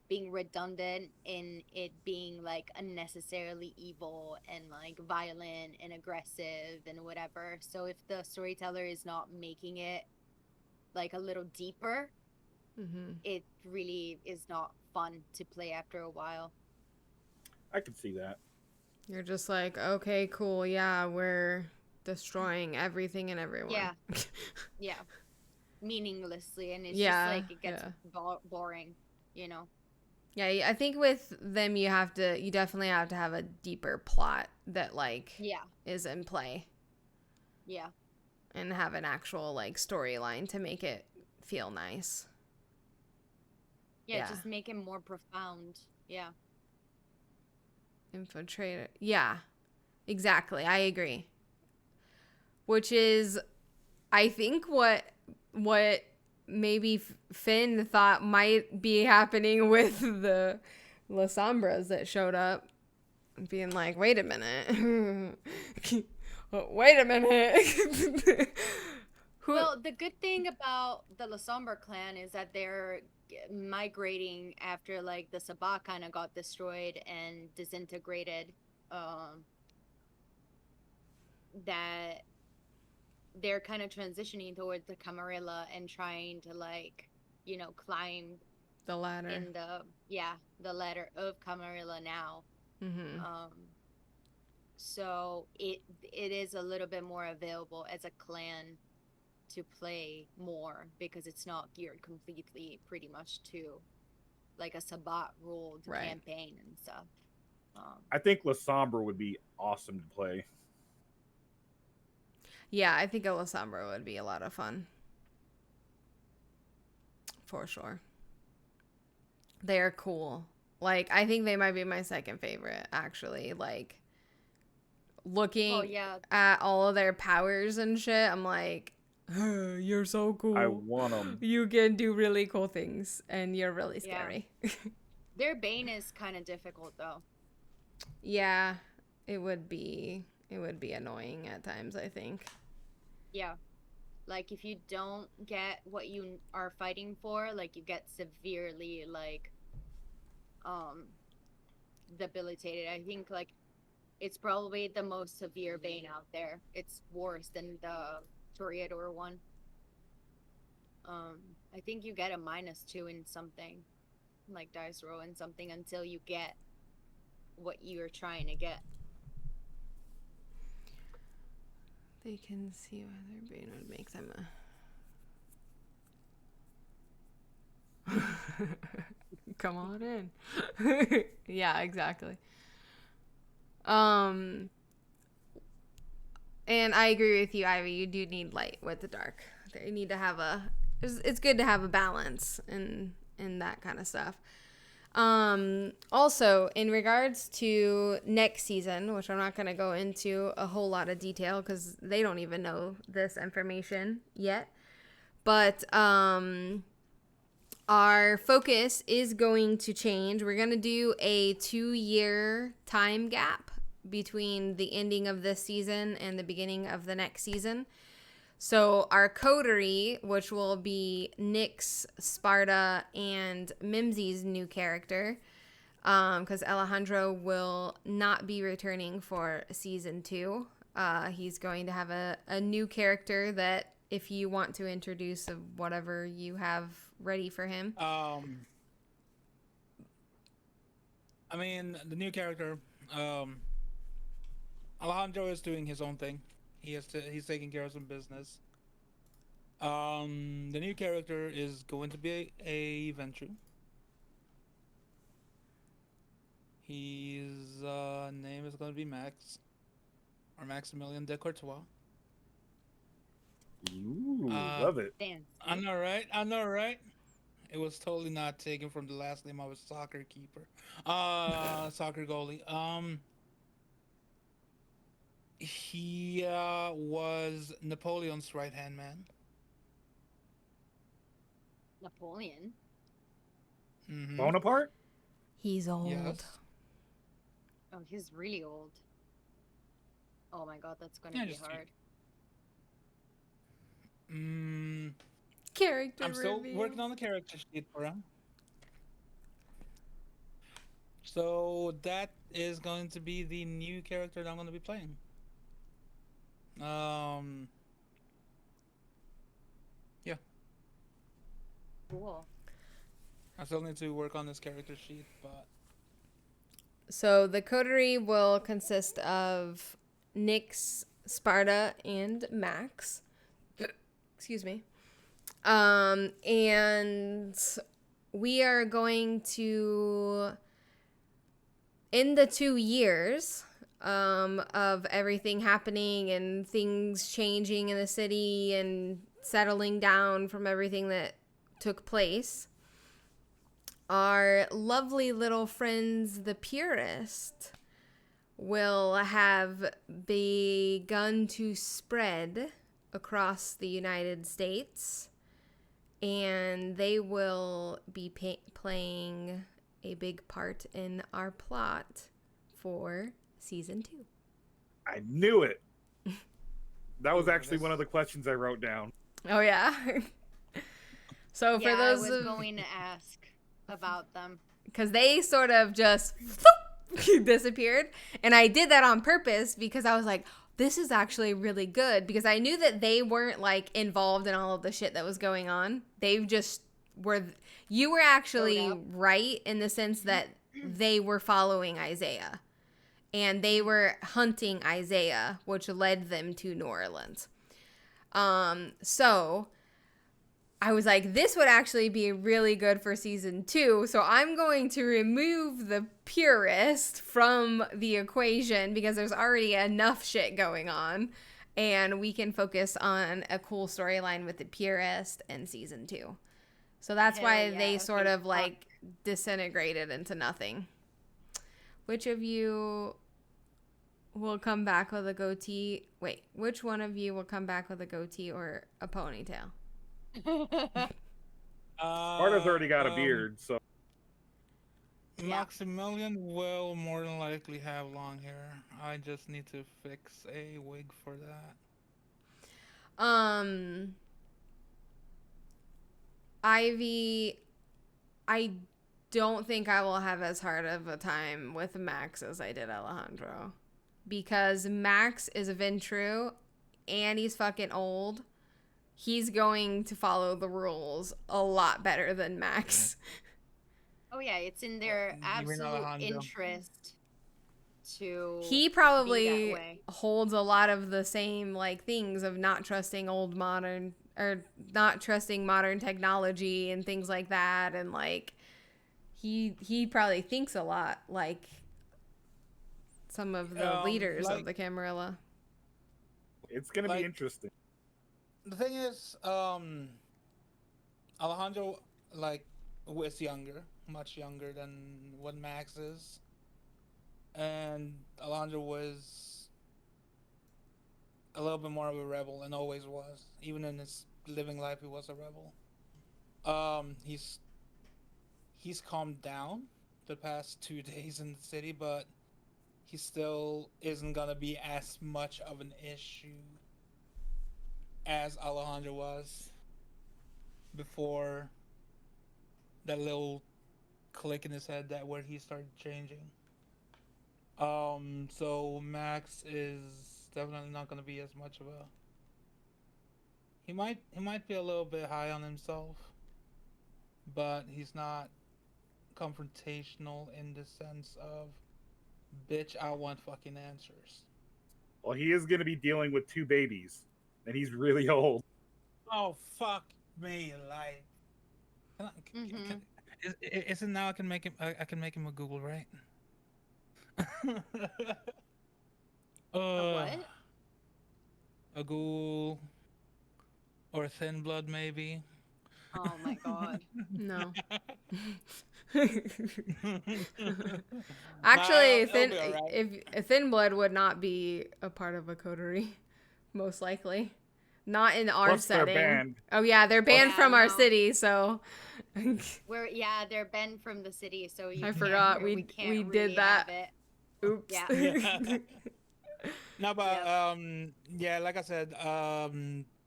being redundant in it being like unnecessarily evil and like violent and aggressive and whatever. So if the storyteller is not making it like a little deeper, it really is not fun to play after a while. I can see that. You're just like, okay, cool, yeah, we're destroying everything and everyone. Yeah. Yeah. Meaninglessly, and it's Yeah, just like it gets yeah. boring, you know. Yeah, I think with them you definitely have to have a deeper plot that like Yeah. is in play. Yeah. And have an actual like storyline to make it feel nice. Yeah, just make it more profound. Yeah. Infiltrator. Yeah. Exactly. I agree. Which is I think what maybe Finn thought might be happening with the La Sombras that showed up, being like, wait a minute. Wait a minute. Well, the good thing about the La Sombra clan is that they're migrating after like the Sabah kind of got destroyed and disintegrated. That they're kind of transitioning towards the Camarilla and trying to like, you know, climb the ladder in the ladder of Camarilla now. So it is a little bit more available as a clan to play more because it's not geared completely pretty much to like a Sabat ruled campaign and stuff. I think La Sombra would be awesome to play. Yeah, I think a La Sombra would be a lot of fun. For sure. They're cool. Like, I think they might be my second favorite, actually. Like, looking at all of their powers and shit, I'm like, oh, you're so cool. I want them. You can do really cool things, and you're really scary. Yeah. Their Bane is kind of difficult, though. Yeah, it would be annoying at times, I think. Yeah. Like, if you don't get what you are fighting for, like, you get severely, like, debilitated. I think, like, it's probably the most severe Bane out there. It's worse than the Toreador one. I think you get a -2 in something, like dice roll in something, until you get what you're trying to get. They can see whether Bane would make them come on in. Yeah, exactly. And I agree with you, Ivy. You do need light with the dark. You need to have it's good to have a balance in that kind of stuff. Also, in regards to next season, which I'm not going to go into a whole lot of detail because they don't even know this information yet, but our focus is going to change. We're going to do a 2-year time gap between the ending of this season and the beginning of the next season. So our coterie, which will be Nyx, Sparta, and Mimsy's new character, because Alejandro will not be returning for season 2. He's going to have a new character that, if you want to introduce whatever you have ready for him. I mean, the new character, Alejandro is doing his own thing. He's taking care of some business. The new character is going to be a Ventrue. His name is going to be Max, or Maximilian de Courtois. Ooh, love it. Dance. I know, right? It was totally not taken from the last name of a soccer keeper. Soccer goalie. He was Napoleon's right hand man. Napoleon. Mm-hmm. Bonaparte? He's old. Yes. Oh, he's really old. Oh my god, that's gonna Yeah, be just hard. Character I'm still review. working on the character sheet for him. So that is going to be the new character that I'm going to be playing. Yeah, Cool. I still need to work on this character sheet, but So the coterie will consist of Nyx, Sparta, and Max. Excuse me. And we are going to, in the 2 years of everything happening and things changing in the city and settling down from everything that took place, our lovely little friends, the Purist, will have begun to spread across the United States, and they will be playing a big part in our plot for season 2. I knew it. That was Ooh, actually this- one of the questions I wrote down. Oh yeah. So Yeah, for those I was going to ask about them. because they sort of just disappeared, and I did that on purpose because I was like, this is actually really good, because I knew that they weren't like involved in all of the shit that was going on. They just were. You were actually Showed up. right in the sense that they were following Isaiah, and they were hunting Isaiah, which led them to New Orleans. So I was like, this would actually be really good for season 2. So I'm going to remove the Purist from the equation because there's already enough shit going on. And we can focus on a cool storyline with the Purist in season 2. So that's Hell why yeah, they okay, sort of fuck. like disintegrated into nothing. Which of you will come back with a goatee? Wait, which one of you will come back with a goatee or a ponytail? Sparta's already got a beard, so Maximilian will more than likely have long hair. I just need to fix a wig for that. Ivy, I don't think I will have as hard of a time with Max as I did Alejandro. Because Max is a Ventru and he's fucking old. He's going to follow the rules a lot better than Max. Oh yeah, it's in their Even absolute Alejandro. interest to He be probably that way. holds a lot of the same like things of not trusting modern technology and things like that, and like he probably thinks a lot like some of the leaders of like- the Camarilla. it's gonna Like- be interesting. The thing is, Alejandro like was younger, much younger than what Max is, and Alejandro was a little bit more of a rebel and always was. Even in his living life, he was a rebel. He's calmed down the past 2 days in the city, but he still isn't gonna be as much of an issue as Alejandro was before that little click in his head that where he started changing. So Max is definitely not gonna be as much of a. He might be a little bit high on himself, but he's not confrontational in the sense of, bitch, I want fucking answers. Well, he is gonna be dealing with 2 babies, and he's really old. Oh fuck me, like. Isn't now I can make him? I can make him a Google, right? what? A ghoul or a thin blood, maybe. Oh my god. No. Nah, Actually, it'll be alright. if Thin Blood would not be a part of a coterie, most likely. Not in our Plus, they're setting. banned. Oh yeah, they're banned Yeah, from our no. city, so They're banned from the city, so you I can't, forgot we can't we really did that. have it. Oops. Yeah. Yeah. No, but Yep. yeah, like I said,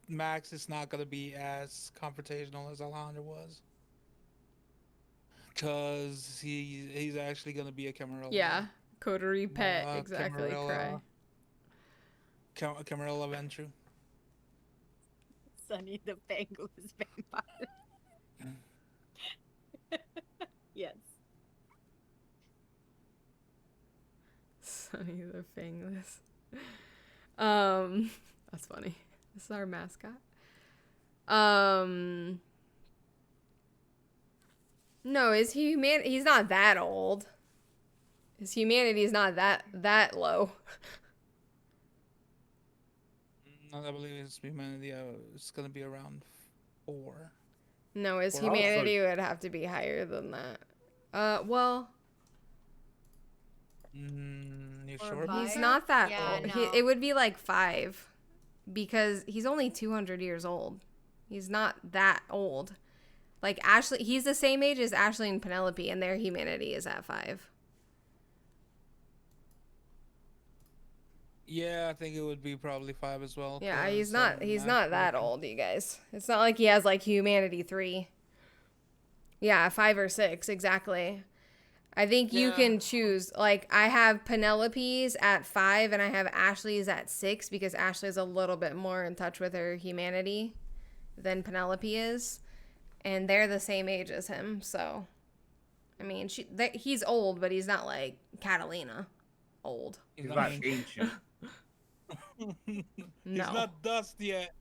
Max is not gonna be as confrontational as Alejandro was, cause he's actually gonna be a Camarilla. Yeah, coterie pet, exactly. Cry. Camarilla Ventru. Sunny the Fangless Vampire. Yes. Sonny the Fangless. That's funny. This is our mascot. No, he's not that old. His humanity is not that low. I believe his humanity is gonna be around 4. No, his Or also- humanity would have to be higher than that. Well, You Or sure? five? he's not that Yeah, old. no. It would be like 5 because he's only 200 years old. He's not that old. Like Ashley, he's the same age as Ashley and Penelope, and their humanity is at 5. Yeah, I think it would be probably 5 as well. Yeah, 'cause, he's not that Ashley- old, you guys. It's not like he has like humanity 3. Yeah, 5 or 6 exactly. I think you Yeah. can choose. Like I have Penelope's at 5 and I have Ashley's at 6 because Ashley's a little bit more in touch with her humanity than Penelope is, and they're the same age as him. So, I mean, he's old, but he's not like Catalina old. He's not ancient. He's No. not dust yet.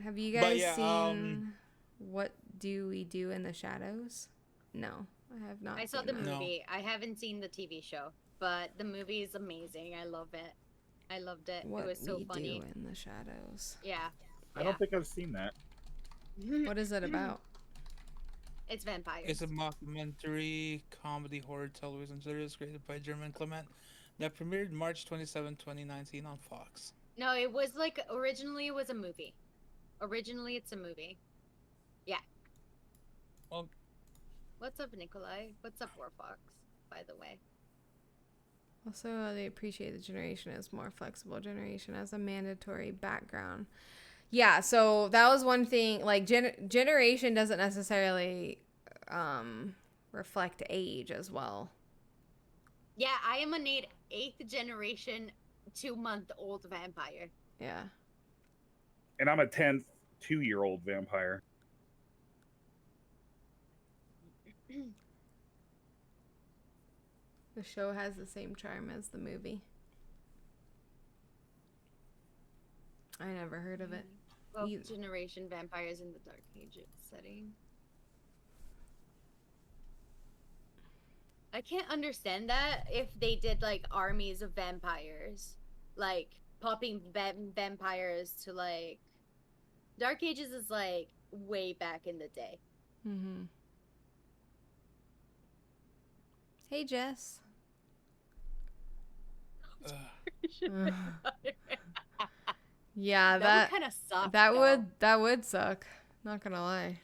Have you But guys yeah, seen What Do We Do in the Shadows? No, I have not. I saw seen the that. No. movie. I haven't seen the TV show, but the movie is amazing. I love it. I loved it. What It was so We funny. Do in the Shadows. Yeah. I don't think I've seen that. What is it about? It's vampires. It's a mockumentary comedy horror television series created by German Clement that premiered March 27, 2019 on Fox. No, it was like originally it was a movie. Originally it's a movie. Yeah. Well, What's up, Nikolai? What's up, Warfox, by the way? Also, they appreciate the generation as more flexible generation as a mandatory background. Yeah, so that was one thing. Like, generation doesn't necessarily reflect age as well. Yeah, I am an 8th generation 2-month-old vampire. Yeah. And I'm a 10th 2-year-old vampire. The show has the same charm as the movie. I never heard of it. 12th generation vampires in the Dark Ages setting. I can't understand that if they did like armies of vampires, like popping vampires to like Dark Ages is like way back in the day. Mm-hmm. Hey, Jess. Yeah, That would kind of suck. that though. would suck. Not gonna lie.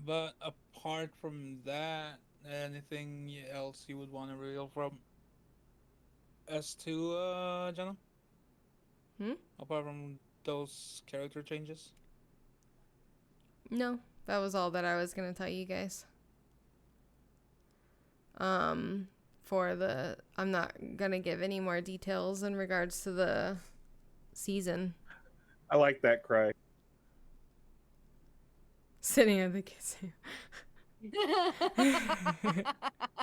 but apart from that, anything else you would want to reveal from S2, Jenna? Apart from those character changes? No, that was all that I was gonna tell you guys. I'm not gonna give any more details in regards to the season. I like that cry. Sitting at the kissing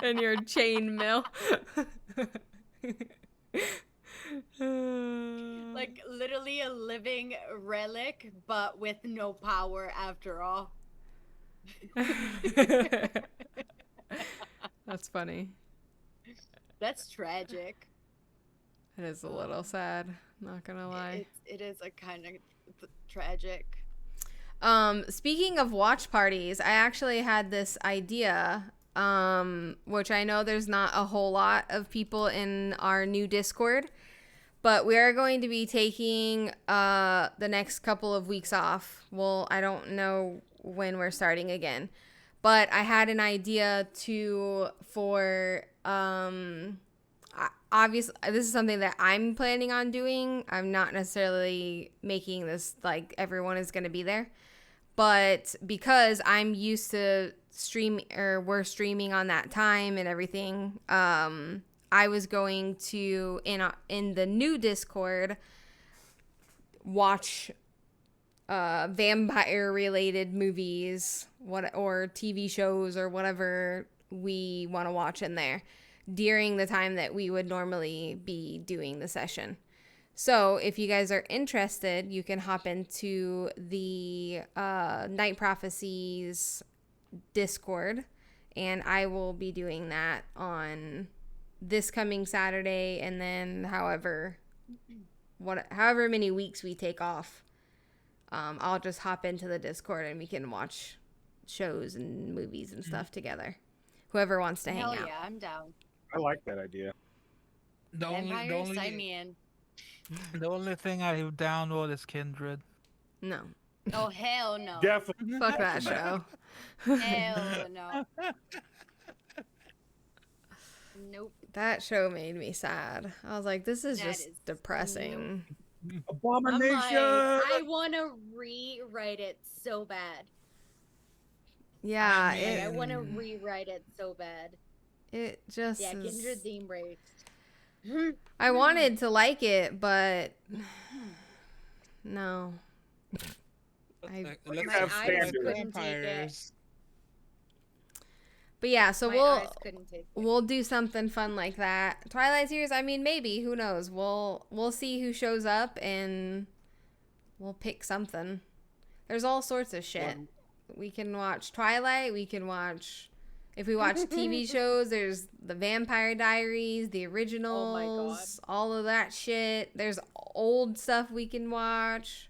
in your chainmail. Like literally a living relic, but with no power after all. That's funny. That's tragic. It is a little sad. Not gonna lie. It is a kind of Tragic. Speaking of watch parties, I actually had this idea, which I know there's not a whole lot of people in our new Discord, but we are going to be taking the next couple of weeks off. Well, I don't know when we're starting again, but I had an idea for obviously this is something that I'm planning on doing. I'm not necessarily making this like everyone is going to be there. But because I'm used to we're streaming on that time and everything, I was going to in the new Discord watch vampire related movies, or TV shows or whatever we want to watch in there during the time that we would normally be doing the session. So if you guys are interested, you can hop into the Night Prophecies Discord, and I will be doing that on this coming Saturday, and then however many weeks we take off, I'll just hop into the Discord and we can watch shows and movies and stuff together. Whoever wants to hang Hell out. yeah, I'm down. I like that idea. Vampires, sign me in. The only thing I download is Kindred. No. Oh hell no. Definitely. Fuck that show. Hell no. Nope. That show made me sad. I was like, this is That just is depressing. I'm Abomination. like, I want to rewrite it so bad. Yeah, Like, I it want to rewrite it so bad. just Yeah, is- Kindred the Embrace. I wanted to like it, but no. Let's My have eyes standard couldn't take it. vampires. But yeah, so My eyes couldn't take it. we'll do something fun like that. Twilight series, I mean, maybe, who knows? We'll see who shows up and we'll pick something. There's all sorts of shit. We can watch Twilight, if we watch TV shows, there's the Vampire Diaries, the originals, all of that shit. There's old stuff we can watch.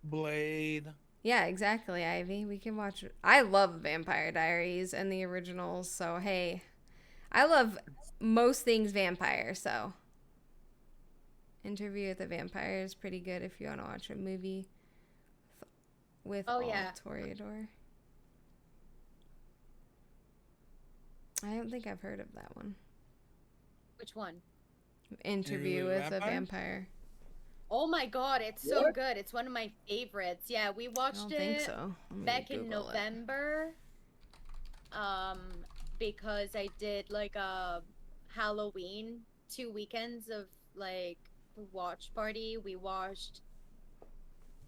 Blade. Yeah, exactly, Ivy. We can watch. I love Vampire Diaries and the originals, so hey. I love most things vampire, so. Interview with the Vampire is pretty good if you want to watch a movie with Toreador. I don't think I've heard of that one. Which one? Interview with a Vampire. Oh my god, it's so good. It's one of my favorites. Yeah, we I watched don't it think so. back in November. Because I did like a Halloween 2 weekends of like watch party. We watched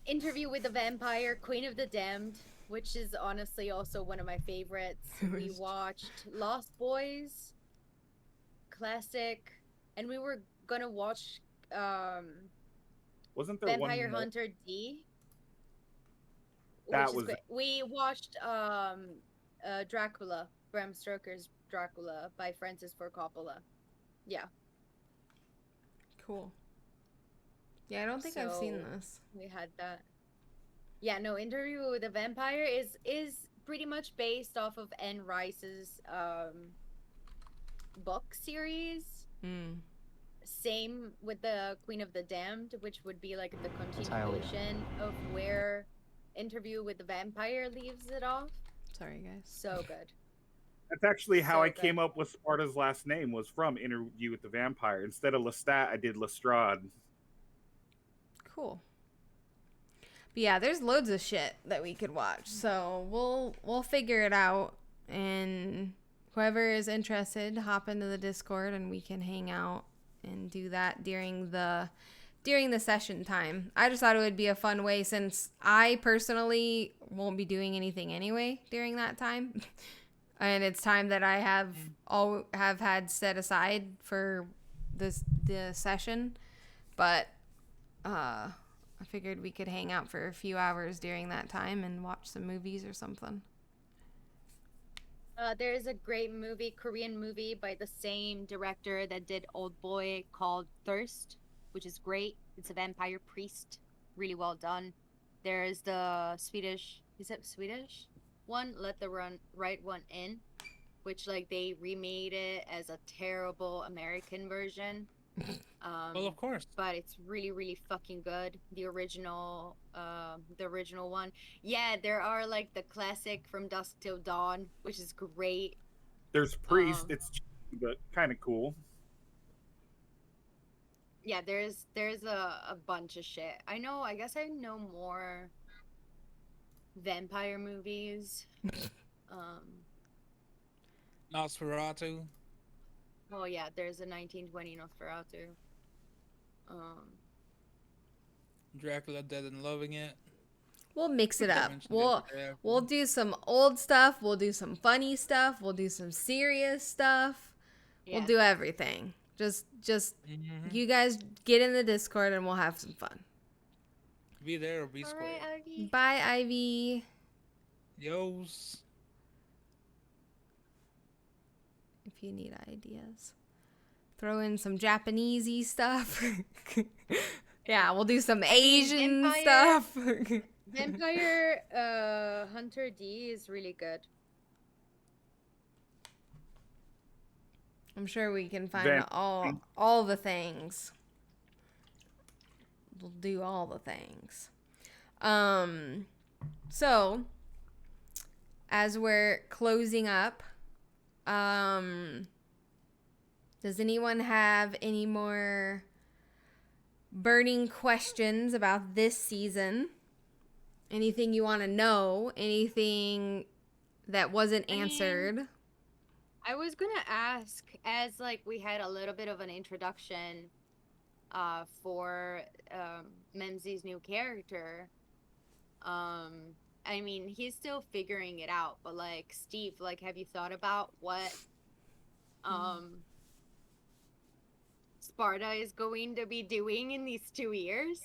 Interview with the Vampire, Queen of the Damned, which is honestly also one of my favorites. We watched Lost Boys, classic, and we were gonna watch Wasn't there Vampire one Hunter D? That which is was- great. We watched Dracula, Bram Stoker's Dracula by Francis Ford Coppola. Yeah. Cool. Yeah, I don't think I've seen So, this. We had that. Yeah, no, Interview with the Vampire is pretty much based off of Anne Rice's book series. Same with the Queen of the Damned, which would be like the continuation of where Interview with the Vampire leaves it off. Sorry, guys. So good. That's actually how So I good. came up with Sparta's last name, was from Interview with the Vampire. Instead of Lestat, I did Lestrade. Cool. But yeah, there's loads of shit that we could watch. So we'll figure it out, and whoever is interested, hop into the Discord and we can hang out and do that during the session time. I just thought it would be a fun way, since I personally won't be doing anything anyway during that time. And it's time that I have had set aside for the session, but I figured we could hang out for a few hours during that time and watch some movies or something. There is a great Korean movie by the same director that did Old Boy called Thirst, which is great. It's a vampire priest. really well done. There's the Swedish, is it Swedish one? Let the right one in, which like they remade it as a terrible American version. Well, of course. But it's really, really fucking good. The original one. Yeah, there are like the classic From Dusk Till Dawn, which is great. There's Priest. It's cheap, but kind of cool. Yeah, there's a bunch of shit. I guess I know more vampire movies. Nosferatu. Oh yeah, there's a 1920 Nosferatu. Dracula Dead and Loving It. We'll mix it I up. mentioned the other day, We'll do some old stuff. We'll do some funny stuff. We'll do some serious stuff. Yeah. We'll do everything. Just you guys get in the Discord and we'll have some fun. Be there or be All square. right, Ivy. Bye, Ivy. Yos. If you need ideas, throw in some Japanesey stuff. Yeah, we'll do some Asian Vampire- stuff. Vampire Hunter D is really good. I'm sure we can find Vamp- all the things. We'll do all the things. So as we're closing up, does anyone have any more burning questions about this season? Anything you want to know? Anything that wasn't answered? I was gonna ask, as like we had a little bit of an introduction for Memzi's new character. I mean, he's still figuring it out, but like Steve, like have you thought about what Sparta is going to be doing in these 2 years?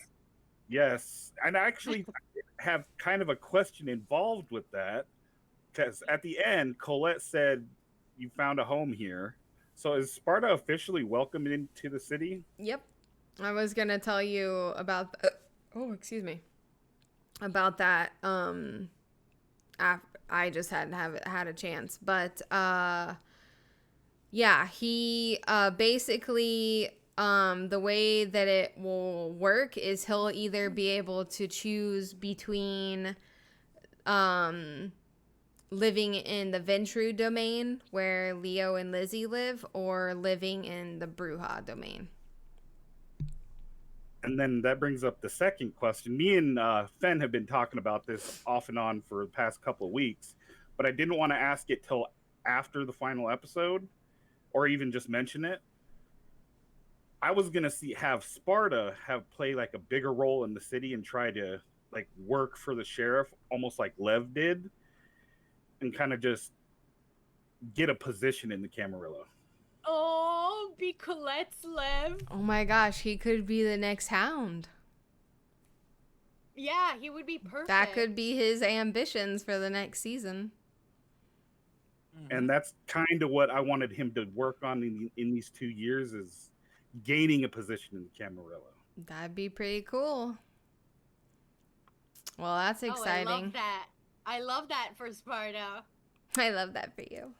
Yes, and I actually have kind of a question involved with that, because at the end, Colette said, "You found a home here." So is Sparta officially welcomed into the city? Yep. I was going to tell you about excuse me. About that I just hadn't had a chance, but yeah, he basically the way that it will work is he'll either be able to choose between living in the Ventru domain where Leo and Lizzie live, or living in the Bruja domain. And then that brings up the second question. Me and Fen have been talking about this off and on for the past couple of weeks, but I didn't want to ask it till after the final episode, or even just mention it. I was gonna have Sparta play like a bigger role in the city and try to like work for the sheriff, almost like Lev did, and kind of just get a position in the Camarilla. Oh, be Colette's Lev. Oh my gosh, he could be the next Hound. Yeah, he would be perfect. That could be his ambitions for the next season. And that's kind of what I wanted him to work on in these 2 years, is gaining a position in the Camarilla. That'd be pretty cool. Well, that's exciting. I love that. I love that for Sparta. I love that for you.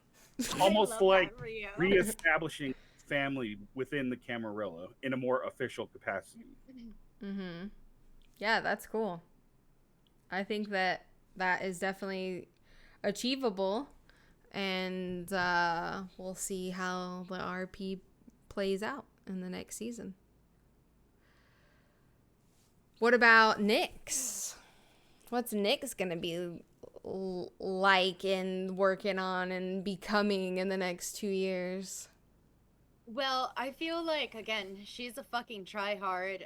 Almost I love like that for you. reestablishing family within the Camarilla in a more official capacity. Mm-hmm. Yeah, that's cool. I think that is definitely achievable, and we'll see how the RP plays out in the next season. What about Nyx? What's Nyx gonna be like and working on and becoming in the next 2 years? Well, I feel like again, she's a fucking tryhard.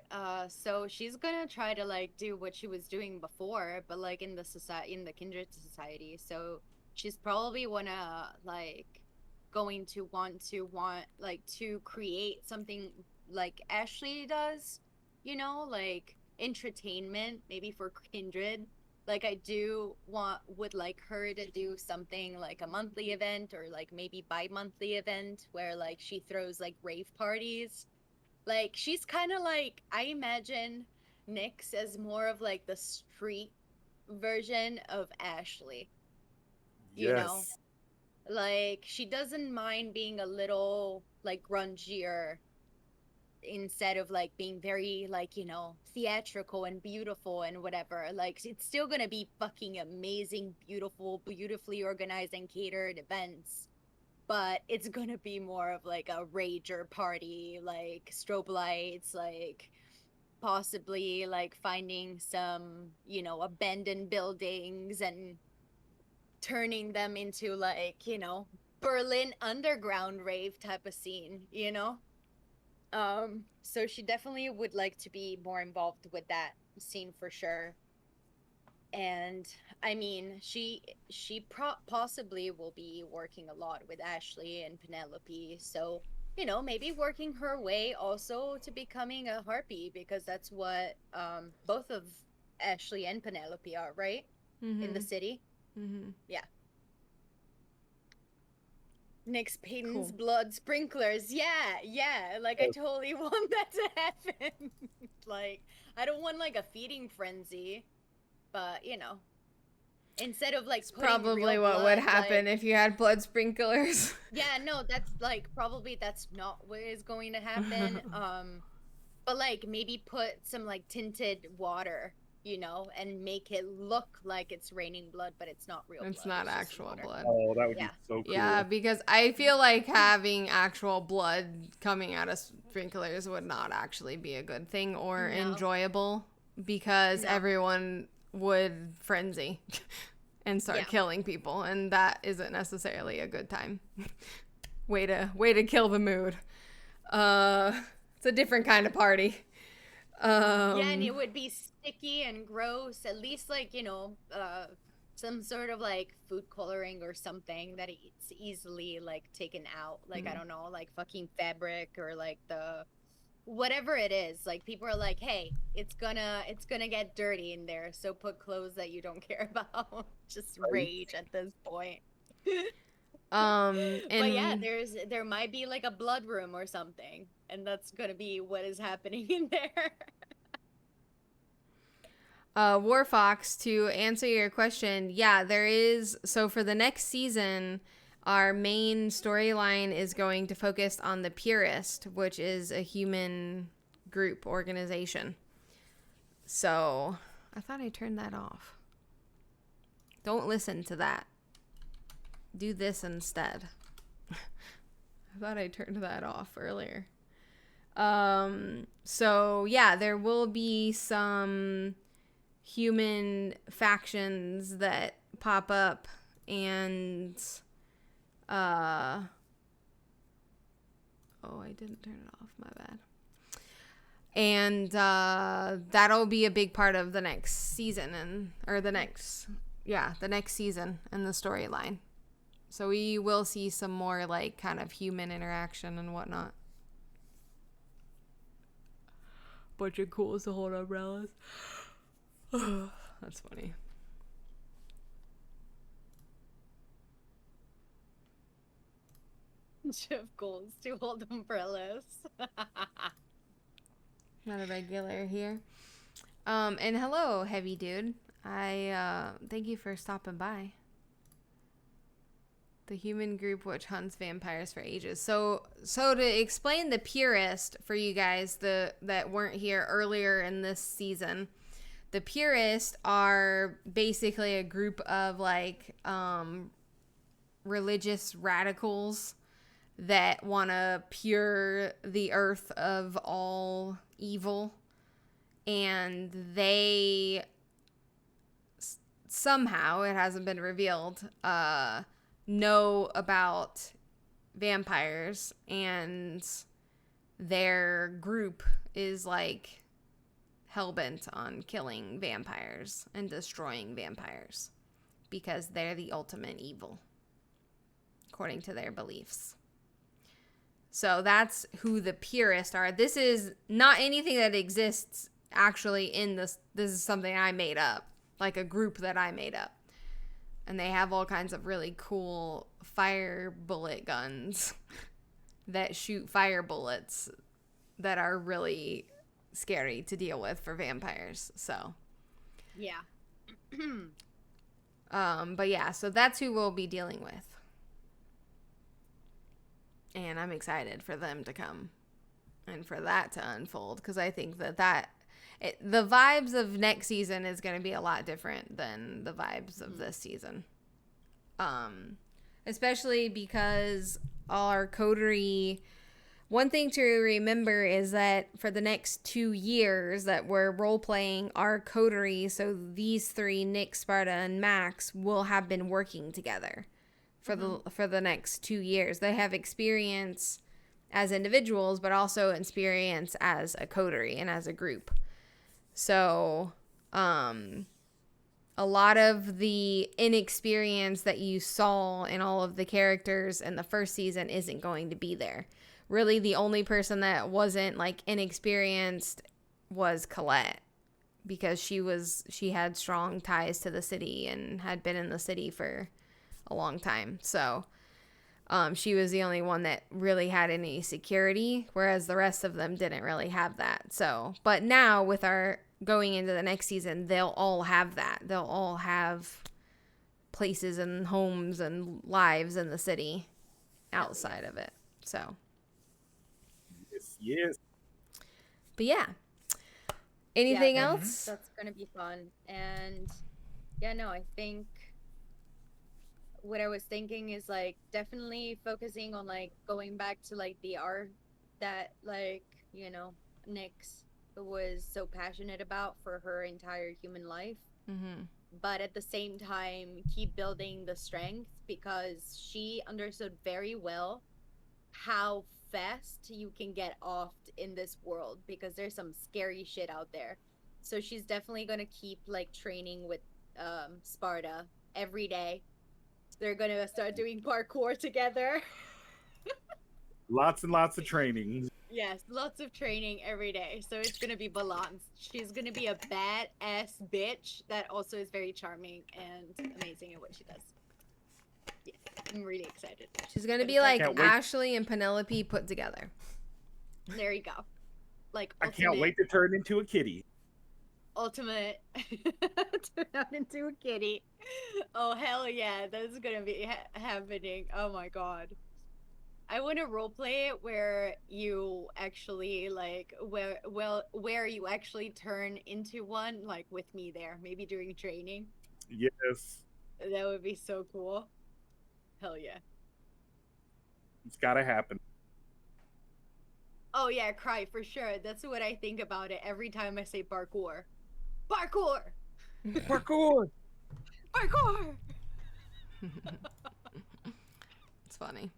So she's gonna try to like do what she was doing before, but like in the society, in the Kindred Society. So she's probably going to want like to create something like Ashley does, like entertainment maybe for Kindred. Like I would like her to do something like a monthly event, or like maybe bi-monthly event where like she throws like rave parties. Like she's kind of like, I imagine Nyx as more of like the street version of Ashley. You know, Yes. like she doesn't mind being a little like grungier instead of like being very like, you know, theatrical and beautiful and whatever. Like it's still gonna be fucking amazing, beautiful, beautifully organized and catered events, but it's gonna be more of like a rager party, like strobe lights, like possibly like finding some, you know, abandoned buildings and turning them into like, you know, Berlin underground rave type of scene, you know? So she definitely would like to be more involved with that scene for sure. And I mean, possibly will be working a lot with Ashley and Penelope. So, you know, maybe working her way also to becoming a harpy, because that's what both of Ashley and Penelope are, right? In the city. Yeah. Nyx Payton's Cool. blood sprinklers. Yeah. Like I totally want that to happen. Like I don't want like a feeding frenzy, but you know, instead of like putting Probably real what would blood, happen like, if you had blood sprinklers. yeah, no, that's like probably that's not what is going to happen. But like maybe put some like tinted water, you know, and make it look like it's raining blood, but it's not real It's blood. not It's just actual water. blood. Oh, that would Yeah. be so cool. Yeah, because I feel like having actual blood coming out of sprinklers would not actually be a good thing or No. enjoyable, because No. everyone would frenzy and start Yeah. killing people, and that isn't necessarily a good time. Way to kill the mood. It's a different kind of party. Yeah, and it would be sticky and gross. At least like, you know, some sort of like food coloring or something that it's easily like taken out. Like I don't know, like fucking fabric or like the whatever it is. Like people are like, "Hey, it's gonna get dirty in there, so put clothes that you don't care about." Just rage at this point. And But yeah, there might be like a blood room or something, and that's gonna be what is happening in there. War Fox, to answer your question, yeah, there is. So for the next season, our main storyline is going to focus on the Purist, which is a human group organization. So I thought I turned that off. Don't listen to that. Do this instead. I thought I turned that off earlier. So yeah, there will be some human factions that pop up, and oh, I didn't turn it off, my bad. And that'll be a big part of the next season, the next season and the storyline. So we will see some more like kind of human interaction and whatnot. Bunch of cool to hold umbrellas. That's funny. Of goals to hold umbrellas. Not a regular here. And hello, heavy dude. I thank you for stopping by. The human group which hunts vampires for ages. So to explain the Purist for you guys that weren't here earlier in this season, the Purists are basically a group of like religious radicals that want to pure the earth of all evil, and they somehow, it hasn't been revealed, know about vampires, and their group is like hellbent on killing vampires and destroying vampires because they're the ultimate evil according to their beliefs. So that's who the Purists are. This is not anything that exists actually in this. This is something I made up, like a group that I made up. And they have all kinds of really cool fire bullet guns that shoot fire bullets that are really scary to deal with for vampires. So, Yeah. but yeah, so that's who we'll be dealing with. And I'm excited for them to come and for that to unfold, because I think that the vibes of next season is going to be a lot different than the vibes of this season. Especially because our coterie, one thing to remember is that for the next 2 years that we're role-playing our coterie, so these three, Nick, Sparta, and Max, will have been working together for the next 2 years. They have experience as individuals, but also experience as a coterie and as a group. So, a lot of the inexperience that you saw in all of the characters in the first season isn't going to be there. Really, the only person that wasn't like inexperienced was Colette, because she had strong ties to the city and had been in the city for a long time. So she was the only one that really had any security, whereas the rest of them didn't really have that. So, but now with our going into the next season, they'll all have that. They'll all have places and homes and lives in the city outside of it. So, Yes. but yeah. Anything Yeah, else? That's gonna be fun. And yeah, no, I think what I was thinking is like definitely focusing on like going back to like the art that like, Nyx was so passionate about for her entire human life. Mm-hmm. But at the same time, keep building the strength, because she understood very well how fast you can get offed in this world, because there's some scary shit out there. So she's definitely gonna keep like training with Sparta every day. They're gonna start doing parkour together. Lots and lots of training. Yes, lots of training every day. So it's gonna be balanced. She's gonna be a badass bitch that also is very charming and amazing at what she does. Yes, I'm really excited. She's going to But be it's like Can't wait. Ashley and Penelope put together. There you go. Like I can't wait to turn into a kitty. ultimate turn out into a kitty. Oh hell yeah, that's gonna be happening. Oh my god. I want to roleplay it where you actually like where you actually turn into one, like with me there, maybe during training. Yes. That would be so cool. Hell yeah. It's gotta happen. Oh yeah, cry for sure. That's what I think about it every time I say parkour. Parkour! Parkour! Parkour! It's funny.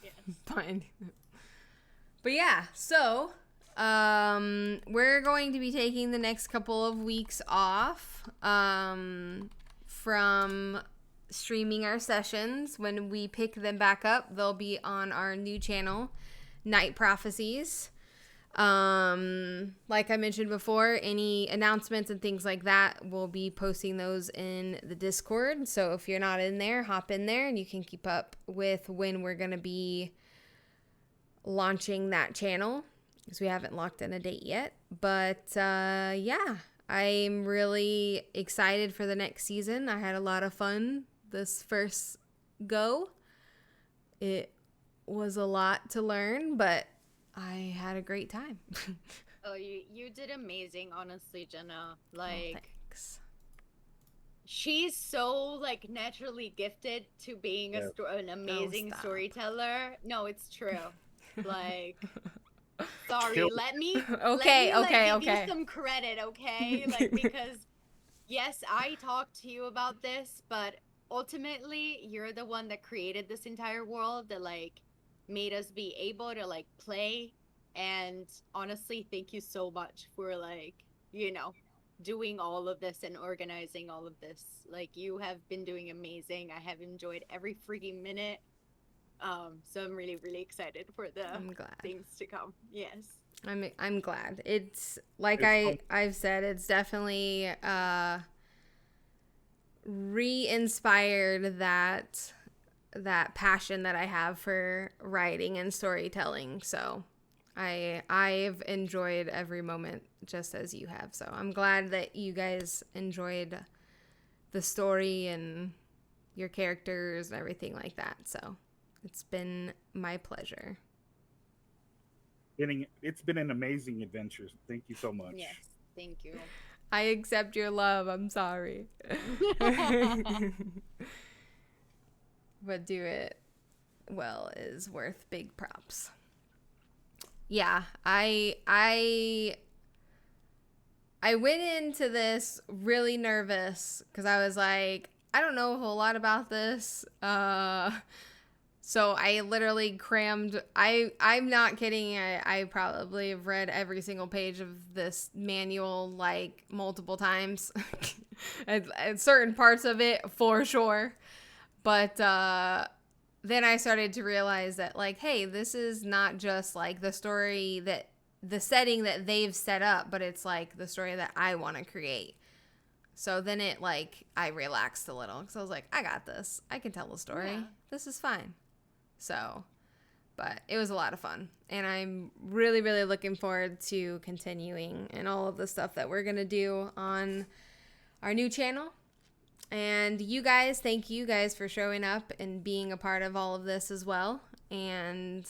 Yes. Fine. But yeah, so we're going to be taking the next couple of weeks off from streaming our sessions. When we pick them back up, they'll be on our new channel, Night Prophecies. Like I mentioned before, any announcements and things like that, we'll be posting those in the Discord. So if you're not in there, hop in there and you can keep up with when we're going to be launching that channel, because we haven't locked in a date yet. But yeah, I'm really excited for the next season. I had a lot of fun this first go. It was a lot to learn, but I had a great time. Oh, you did amazing, honestly, Jenna. Like, Thanks. she's so like naturally gifted to being Yeah. an amazing stop. storyteller. No, it's true. Like, sorry, Kill- let me Okay, give okay. you some credit, okay? Like, because yes, I talked to you about this, but ultimately you're the one that created this entire world, that like made us be able to like play. And honestly, thank you so much for like, doing all of this and organizing all of this. Like, you have been doing amazing. I have enjoyed every freaking minute. So I'm really, really excited for the I'm glad. things to come. Yes. I'm glad. It's like It's I've said, it's definitely re-inspired that that passion that I have for writing and storytelling. So I've enjoyed every moment just as you have. So I'm glad that you guys enjoyed the story and your characters and everything like that. So it's been my pleasure. It's been an amazing adventure. Thank you so much. Yes, thank you. I accept your love. I'm sorry. But do it well is worth big props. Yeah, I went into this really nervous because I was like, I don't know a whole lot about this. So I literally crammed. I'm not kidding. I probably have read every single page of this manual like multiple times, at certain parts of it for sure. But then I started to realize that like, hey, this is not just like the story that the setting that they've set up, but it's like the story that I want to create. So then it like I relaxed a little because I was like, I got this. I can tell the story. Yeah. This is fine. So, but it was a lot of fun, and I'm really, really looking forward to continuing and all of the stuff that we're gonna do on our new channel. And you guys, thank you guys for showing up and being a part of all of this as well, and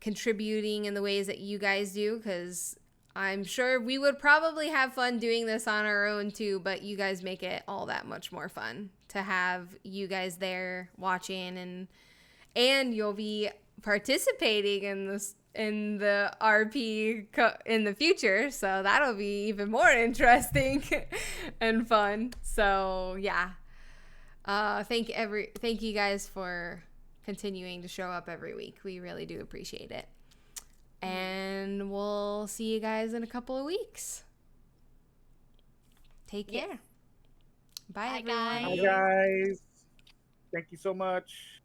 contributing in the ways that you guys do, because I'm sure we would probably have fun doing this on our own too, but you guys make it all that much more fun to have you guys there watching, and you'll be participating in this in the RP in the future, so that'll be even more interesting and fun. So yeah, thank you guys for continuing to show up every week. We really do appreciate it, and we'll see you guys in a couple of weeks. Take care. Yes. Bye, Bye, everyone. Hi guys. Thank you so much.